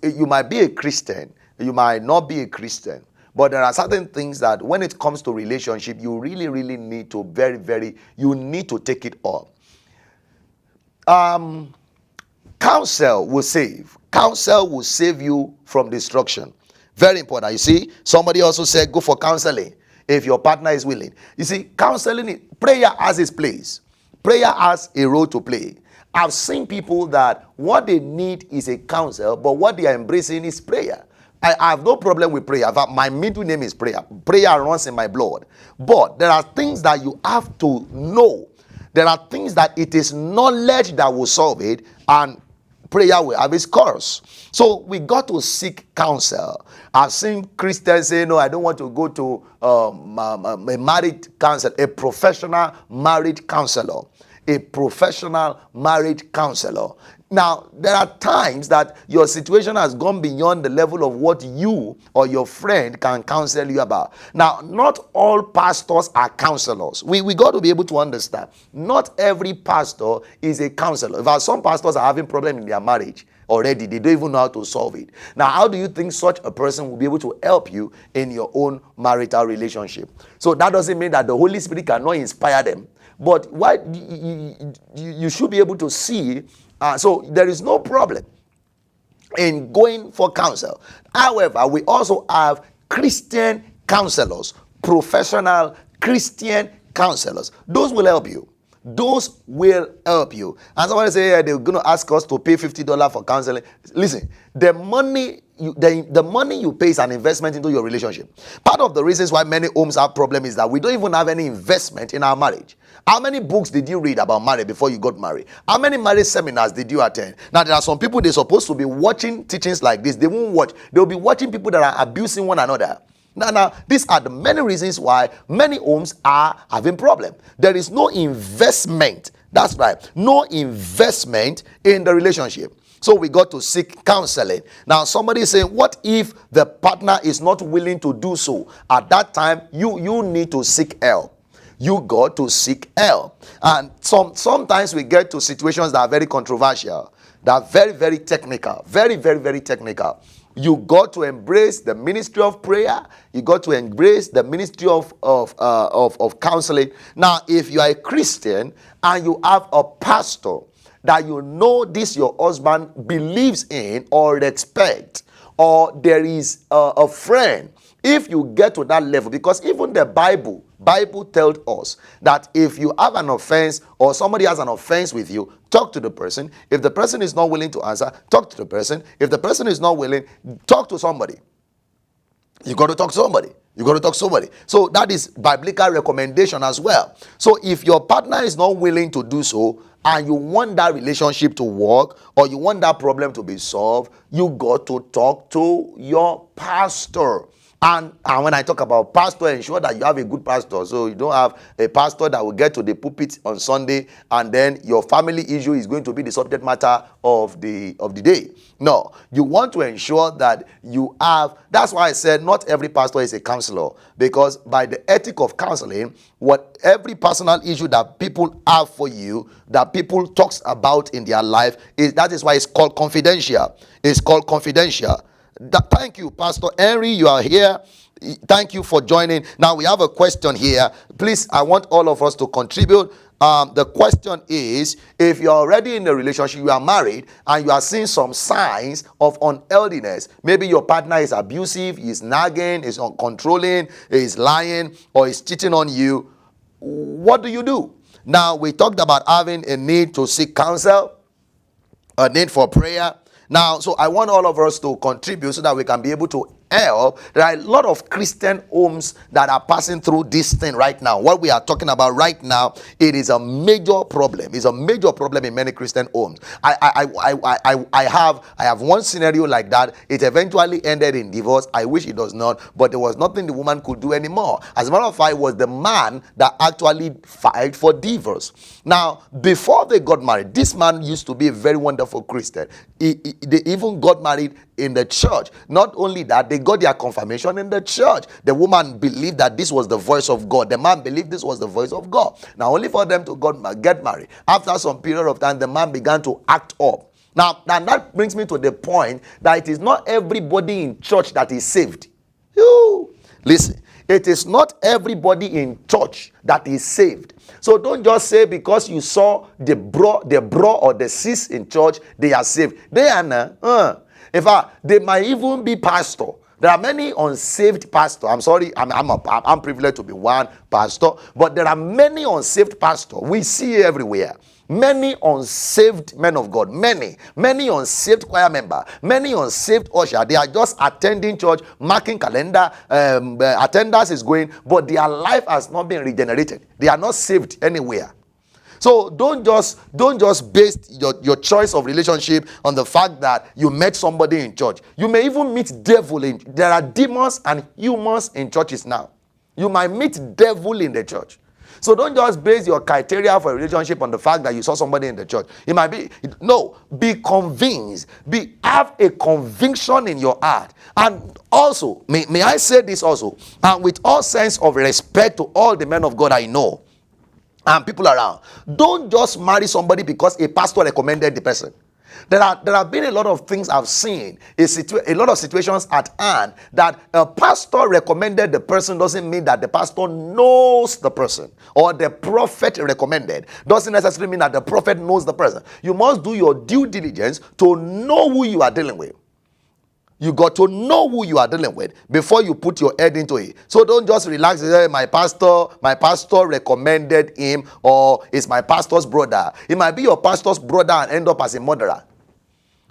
You might be a Christian, you might not be a Christian, but there are certain things that when it comes to relationship, you really, really need to you need to take it up. Counsel will save. Counsel will save you from destruction. Very important. You see, somebody also said go for counseling if your partner is willing. You see, prayer has its place. Prayer has a role to play. I've seen people that what they need is a counsel, but what they are embracing is prayer. I have no problem with prayer. My middle name is prayer. Prayer runs in my blood. But there are things that you have to know. There are things that it is knowledge that will solve it, and prayer will have its course. So we got to seek counsel. I've seen Christians say, no, I don't want to go to a married counselor, a professional married counselor. A professional married counselor. Now, there are times that your situation has gone beyond the level of what you or your friend can counsel you about. Now, not all pastors are counselors. We got to be able to understand. Not every pastor is a counselor. In fact, some pastors are having problems in their marriage already. They don't even know how to solve it. Now, how do you think such a person will be able to help you in your own marital relationship? So that doesn't mean that the Holy Spirit cannot inspire them. But why you should be able to see. So there is no problem in going for counsel. However, we also have Christian counselors, professional Christian counselors. Those will help you. Those will help you. And somebody say, yeah, they're going to ask us to pay $50 for counseling. Listen, the money you pay is an investment into your relationship. Part of the reasons why many homes have problems is that we don't even have any investment in our marriage. How many books did you read about marriage before you got married? How many marriage seminars did you attend? Now, there are some people, they're supposed to be watching teachings like this. They won't watch. They'll be watching people that are abusing one another. Now, these are the many reasons why many homes are having problems. There is no investment. That's right. No investment in the relationship. So we got to seek counseling. Now somebody is saying, what if the partner is not willing to do so? At that time, you need to seek help. You got to seek help. And sometimes we get to situations that are very controversial, that are very, very technical, very, very, very technical. You got to embrace the ministry of prayer. You got to embrace the ministry of counseling. Now, if you are a Christian and you have a pastor that you know this your husband believes in or respect, or there is a friend, if you get to that level, because even the Bible tells us that if you have an offense or somebody has an offense with you, talk to the person. If the person is not willing to answer, talk to the person. If the person is not willing, talk to somebody. You got to talk to somebody. You got to talk to somebody. So that is biblical recommendation as well. So if your partner is not willing to do so, and you want that relationship to work, or you want that problem to be solved, you got to talk to your pastor. And when I talk about pastor, ensure that you have a good pastor. So you don't have a pastor that will get to the pulpit on Sunday and then your family issue is going to be the subject matter of the day. No, you want to ensure that you have. That's why I said not every pastor is a counselor, because by the ethic of counseling, what every personal issue that people have for you, that people talks about in their life, that is why it's called confidential. It's called confidential. Thank you, Pastor Henry. You are here. Thank you for joining. Now we have a question here. Please, I want all of us to contribute. The question is, if you're already in a relationship, you are married, and you are seeing some signs of unhealthiness, maybe your partner is abusive, is nagging, is uncontrolling, is lying, or is cheating on you, what do you do? Now, we talked about having a need to seek counsel, a need for prayer. Now, so I want all of us to contribute so that we can be able to help. There are a lot of Christian homes that are passing through this thing right now. What we are talking about right now, it is a major problem. It's a major problem in many Christian homes. I have one scenario like that. It eventually ended in divorce. I wish it does not, but there was nothing the woman could do anymore. As a matter of fact, it was the man that actually filed for divorce. Now, before they got married, this man used to be a very wonderful Christian. They even got married in the church. Not only that, they got their confirmation in the church. The woman believed that this was the voice of God. The man believed this was the voice of God. Now, only for them to get married. After some period of time, the man began to act up. Now, and that brings me to the point that it is not everybody in church that is saved. Listen, it is not everybody in church that is saved. So don't just say because you saw the bro or the sis in church, they are saved. They are not. In fact, they might even be pastor. There are many unsaved pastors. I'm sorry, I'm privileged to be one pastor, but there are many unsaved pastors. We see everywhere. Many unsaved men of God, many unsaved choir member, many unsaved usher. They are just attending church, marking calendar, attendance is going, but their life has not been regenerated. They are not saved anywhere. So don't just base your choice of relationship on the fact that you met somebody in church. You may even meet devil there are demons and humans in churches now. You might meet devil in the church. So don't just base your criteria for a relationship on the fact that you saw somebody in the church. It might be, no, be convinced. Have a conviction in your heart. And also, may I say this also, and with all sense of respect to all the men of God I know, and people around, don't just marry somebody because a pastor recommended the person. There have been a lot of things I've seen, a lot of situations at hand that a pastor recommended the person doesn't mean that the pastor knows the person, or the prophet recommended doesn't necessarily mean that the prophet knows the person. You must do your due diligence to know who you are dealing with. You got to know who you are dealing with before you put your head into it. So don't just relax and say, my pastor recommended him, or it's my pastor's brother. It might be your pastor's brother and end up as a murderer.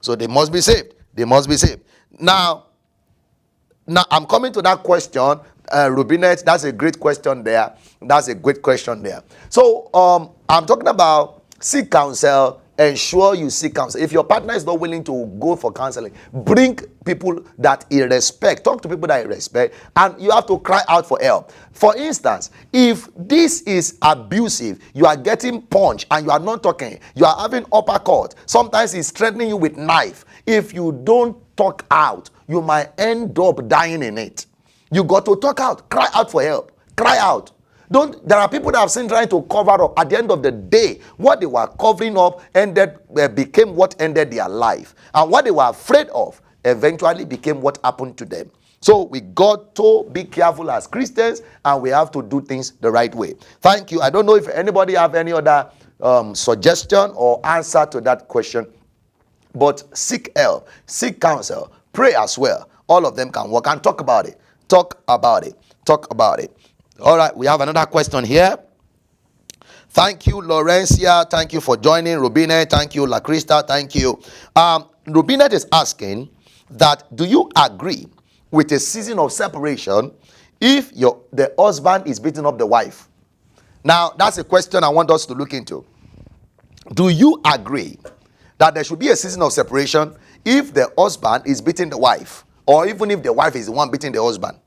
So they must be saved. They must be saved. Now I'm coming to that question, Rubinet. That's a great question there. That's a great question there. So I'm talking about seek counsel ensure you seek counsel. If your partner is not willing to go for counseling, bring people that he respect. Talk to people that he respect, and you have to cry out for help. For instance, if this is abusive, you are getting punched and you are not talking, you are having uppercut, sometimes he's threatening you with knife. If you don't talk out, you might end up dying in it. You got to talk out, cry out for help, cry out. There are people that have seen trying to cover up. At the end of the day, what they were covering up became what ended their life. And what they were afraid of eventually became what happened to them. So we got to be careful as Christians, and we have to do things the right way. Thank you. I don't know if anybody have any other suggestion or answer to that question. But seek help, seek counsel, pray as well. All of them can work, and talk about it. Talk about it. Talk about it. All right, we have another question here. Thank you, Laurencia. Thank you for joining. Rubinet, thank you. La Crista, thank you. Rubinet is asking that, do you agree with a season of separation if the husband is beating up the wife? Now, that's a question I want us to look into. Do you agree that there should be a season of separation if the husband is beating the wife, or even if the wife is the one beating the husband?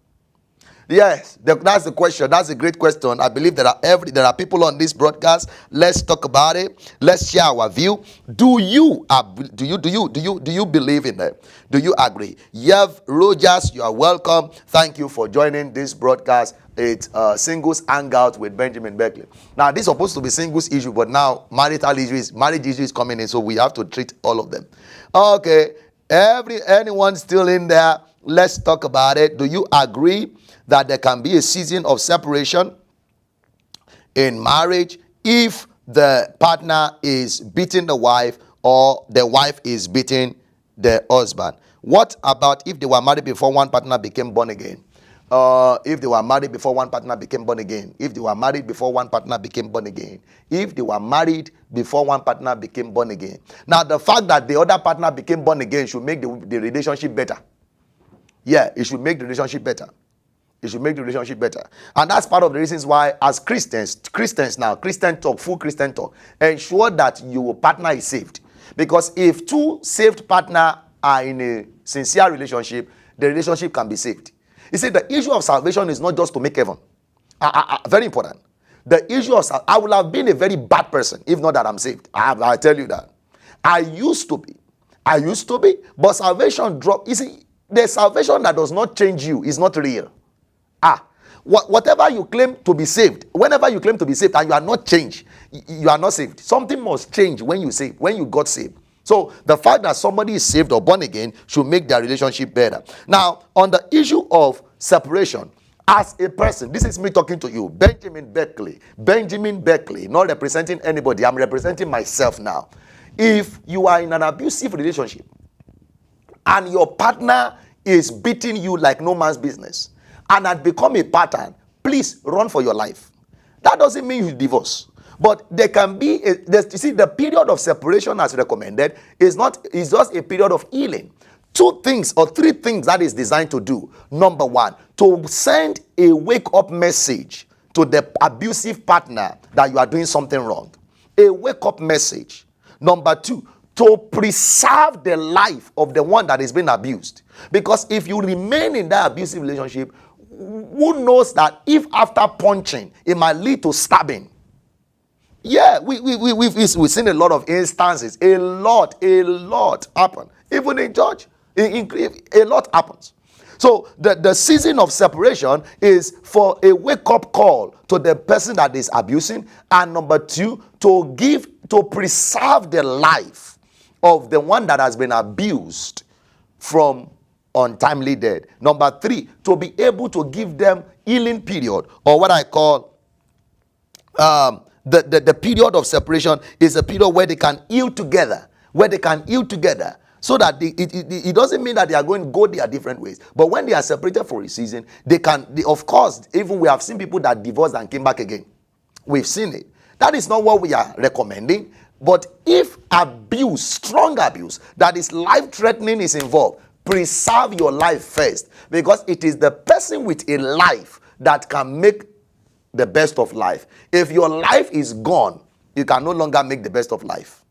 Yes, that's the question. That's a great question. I believe there are people on this broadcast. Let's talk about it. Let's share our view. Do you believe in it? Do you agree? Yev Rogers, you are welcome. Thank you for joining this broadcast. It's Singles Hangout with Benjamin Beckley. Now, this is supposed to be singles issue, but now marriage issue is coming in, so we have to treat all of them. Okay, anyone still in there? Let's talk about it. Do you agree that there can be a season of separation in marriage if the partner is beating the wife or the wife is beating the husband? What about if they were married before one partner became born again? If they were married before one partner became born again? If they were married before one partner became born again? If they were married before one partner became born again? Now, the fact that the other partner became born again should make the relationship better. Yeah, it should make the relationship better. It should make the relationship better. And that's part of the reasons why, as Christian talk, full Christian talk, ensure that your partner is saved. Because if two saved partners are in a sincere relationship, the relationship can be saved. You see, the issue of salvation is not just to make heaven. Very important. The issue of I will have been a very bad person if not that I'm saved. I tell you that. I used to be, but salvation dropped. You see, the salvation that does not change you is not real. Whatever you claim to be saved, whenever you claim to be saved and you are not changed, you are not saved. Something must change when you got saved. So the fact that somebody is saved or born again should make their relationship better. Now, on the issue of separation, as a person, this is me talking to you, Benjamin Beckley, not representing anybody. I'm representing myself now. If you are in an abusive relationship and your partner is beating you like no man's business, and had become a pattern, please run for your life. That doesn't mean you divorce. But there can be, you see, the period of separation as recommended is just a period of healing. 2 things or 3 things that is designed to do. Number 1, to send a wake-up message to the abusive partner that you are doing something wrong. A wake-up message. Number 2, to preserve the life of the one that is being abused. Because if you remain in that abusive relationship, who knows that if after punching, it might lead to stabbing. Yeah, we've seen a lot of instances. A lot happen. Even in church, a lot happens. So the season of separation is for a wake-up call to the person that is abusing. And number 2, to preserve the life of the one that has been abused from untimely death. Number 3, to be able to give them healing period, or what I call the period of separation is a period where they can heal together, so that it doesn't mean that they are going to go their different ways. But when they are separated for a season, of course, even we have seen people that divorced and came back again. We've seen it. That is not what we are recommending. But if abuse, strong abuse, that is life-threatening is involved, preserve your life first, because it is the person with a life that can make the best of life. If your life is gone, you can no longer make the best of life.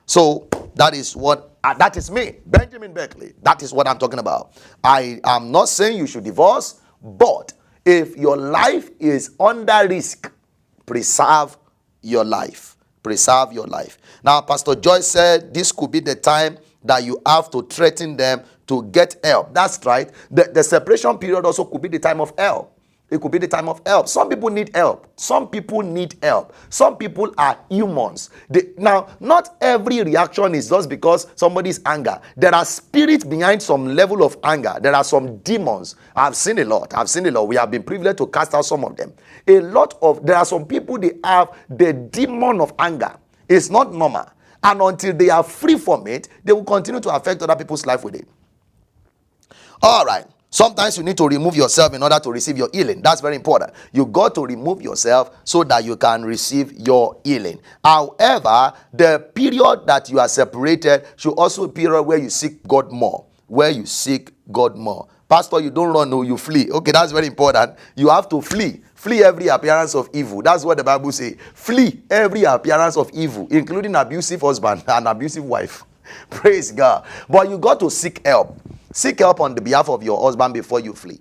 So that is what that is me, Benjamin Beckley. That is what I'm talking about. I am not saying you should divorce, but if your life is under risk, preserve your life. Preserve your life. Now, Pastor Joyce said this could be the time that you have to threaten them to get help. That's right. The separation period also could be the time of help. It could be the time of help. Some people need help. Some people need help. Some people are humans. Now, not every reaction is just because somebody's anger. There are spirits behind some level of anger. There are some demons. I've seen a lot. We have been privileged to cast out some of them. There are some people, they have the demon of anger. It's not normal. And until they are free from it, they will continue to affect other people's life with it. All right. Sometimes you need to remove yourself in order to receive your healing. That's very important. You got to remove yourself so that you can receive your healing. However, the period that you are separated should also be a period where you seek God more. Where you seek God more. Pastor, you don't run, no, you flee. Okay, that's very important. You have to flee. Flee every appearance of evil. That's what the Bible says. Flee every appearance of evil, including abusive husband and abusive wife. Praise God. But you got to seek help. Seek help on the behalf of your husband before you flee.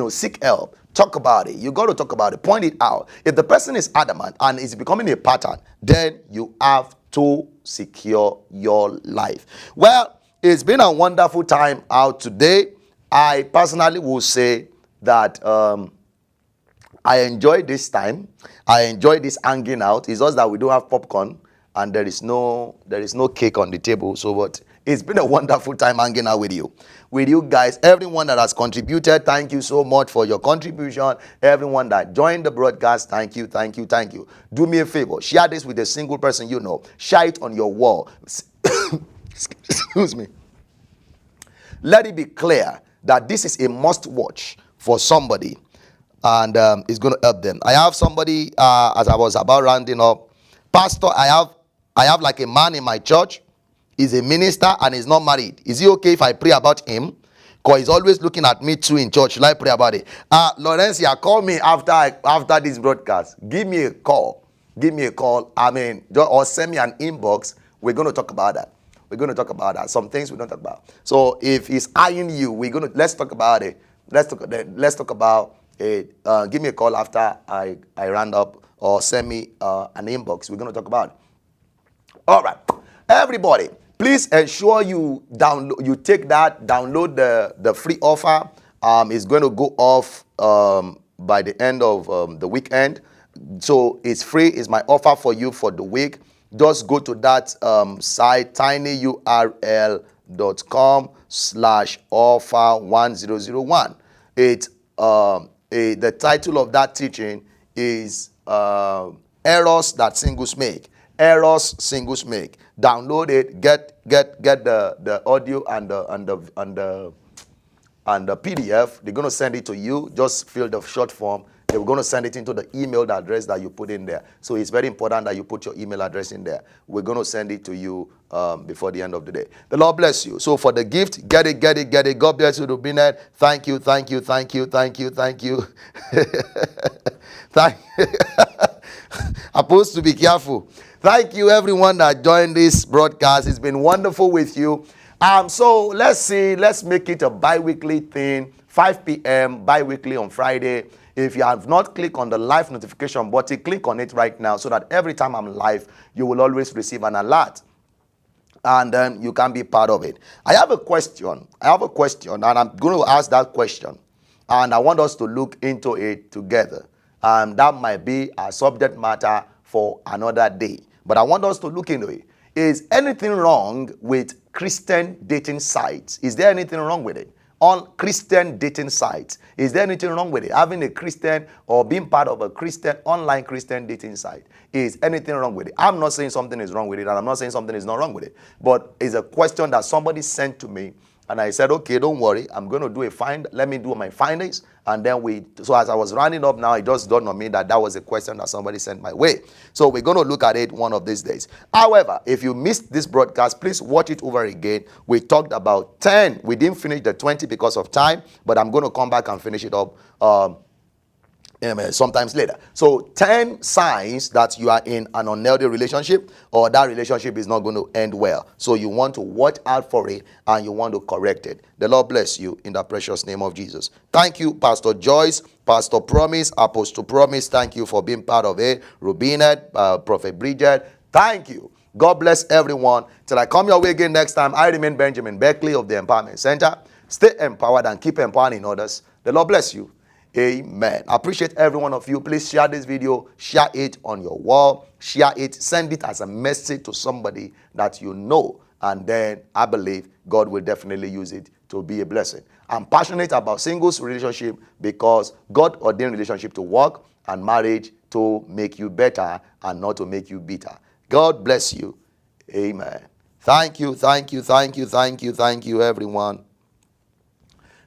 Seek help. Talk about it. You got to talk about it. Point it out. If the person is adamant and is becoming a pattern, then you have to secure your life. Well, it's been a wonderful time out today. I personally will say that I enjoyed this time. I enjoyed this hanging out. It's just that we don't have popcorn and there is no cake on the table. So what? It's been a wonderful time hanging out with you guys. Everyone that has contributed, thank you so much for your contribution. Everyone that joined the broadcast, thank you. Do me a favor, share this with a single person you know. Share it on your wall. Excuse me. Let it be clear that this is a must watch for somebody, and it's going to help them. I have somebody, as I was about rounding up, Pastor, I have like a man in my church. He's a minister and he's not married. Is it okay if I pray about him? Because he's always looking at me too in church. Should I pray about it? Laurencia, call me after this broadcast. Give me a call. Or send me an inbox. We're going to talk about that. Some things we don't talk about. So if he's eyeing you, let's talk about it. Let's talk about it. Give me a call after I round up, or send me an inbox. We're going to talk about it. All right. Everybody, please ensure you download the free offer. It's going to go off by the end of the weekend. So it's free. It's my offer for you for the week. Just go to that site, tinyurl.com/offer1001. The title of that teaching is Errors That Singles Make. Errors singles make. Download it. Get the audio and the PDF. They're going to send it to you. Just fill the short form. They're going to send it into the email address that you put in there. So it's very important that you put your email address in there. We're going to send it to you before the end of the day. The Lord bless you. So for the gift, get it. God bless you, Rubinet. Thank you. I'm supposed to be careful. Thank you, everyone that joined this broadcast. It's been wonderful with you. So let's make it a bi-weekly thing, 5 p.m. bi-weekly on Friday. If you have not clicked on the live notification button, click on it right now so that every time I'm live, you will always receive an alert. And then you can be part of it. I have a question, and I'm going to ask that question. And I want us to look into it together. And that might be a subject matter for another day. But I want us to look into it. Is anything wrong with Christian dating sites? Is there anything wrong with it? On Christian dating sites, is there anything wrong with it? Having a Christian or being part of a Christian, online Christian dating site, is anything wrong with it? I'm not saying something is wrong with it, and I'm not saying something is not wrong with it. But it's a question that somebody sent to me, and I said, okay, don't worry. I'm going to do let me do my findings. And then so as I was rounding up now, it just dawned on me that was a question that somebody sent my way. So we're going to look at it one of these days. However, if you missed this broadcast, please watch it over again. We talked about 10. We didn't finish the 20 because of time, but I'm going to come back and finish it up Amen. Sometimes later. So 10 signs that you are in an unhealthy relationship, or that relationship is not going to end well. So you want to watch out for it and you want to correct it. The Lord bless you in the precious name of Jesus. Thank you, Pastor Joyce, Pastor Promise, Apostle Promise. Thank you for being part of it. Rubinet, Prophet Bridget. Thank you. God bless everyone. Till I come your way again next time, I remain Benjamin Beckley of the Empowerment Center. Stay empowered and keep empowering others. The Lord bless you. Amen. I appreciate every one of you. Please share this video. Share it on your wall. Share it. Send it as a message to somebody that you know. And then I believe God will definitely use it to be a blessing. I'm passionate about singles relationship because God ordained relationship to work and marriage to make you better and not to make you bitter. God bless you. Amen. Thank you, thank you, thank you, thank you, thank you, everyone.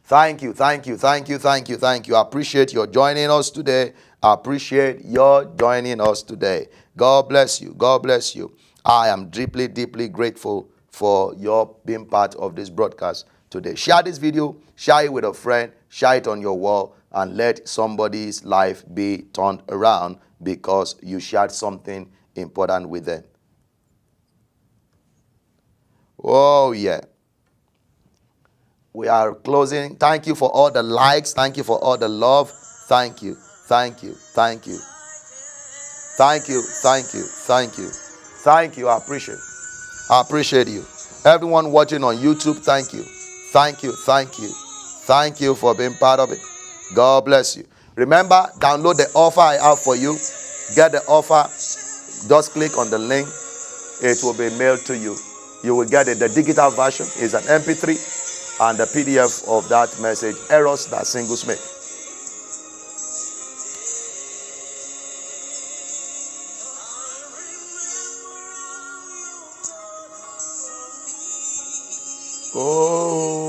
Thank you, thank you, thank you, thank you, thank you. I appreciate your joining us today. I appreciate your joining us today. God bless you. God bless you. I am deeply, deeply grateful for your being part of this broadcast today. Share this video, share it with a friend, share it on your wall, and let somebody's life be turned around because you shared something important with them. Oh, yeah. We are closing. Thank you for all the likes. Thank you for all the love. Thank you. Thank you. Thank you. Thank you. Thank you. Thank you. Thank you. I appreciate. I appreciate you. Everyone watching on YouTube, thank you. Thank you. Thank you. Thank you for being part of it. God bless you. Remember, download the offer I have for you. Get the offer. Just click on the link. It will be mailed to you. You will get it. The digital version is an MP3. And the PDF of that message, errors that singles make. Oh.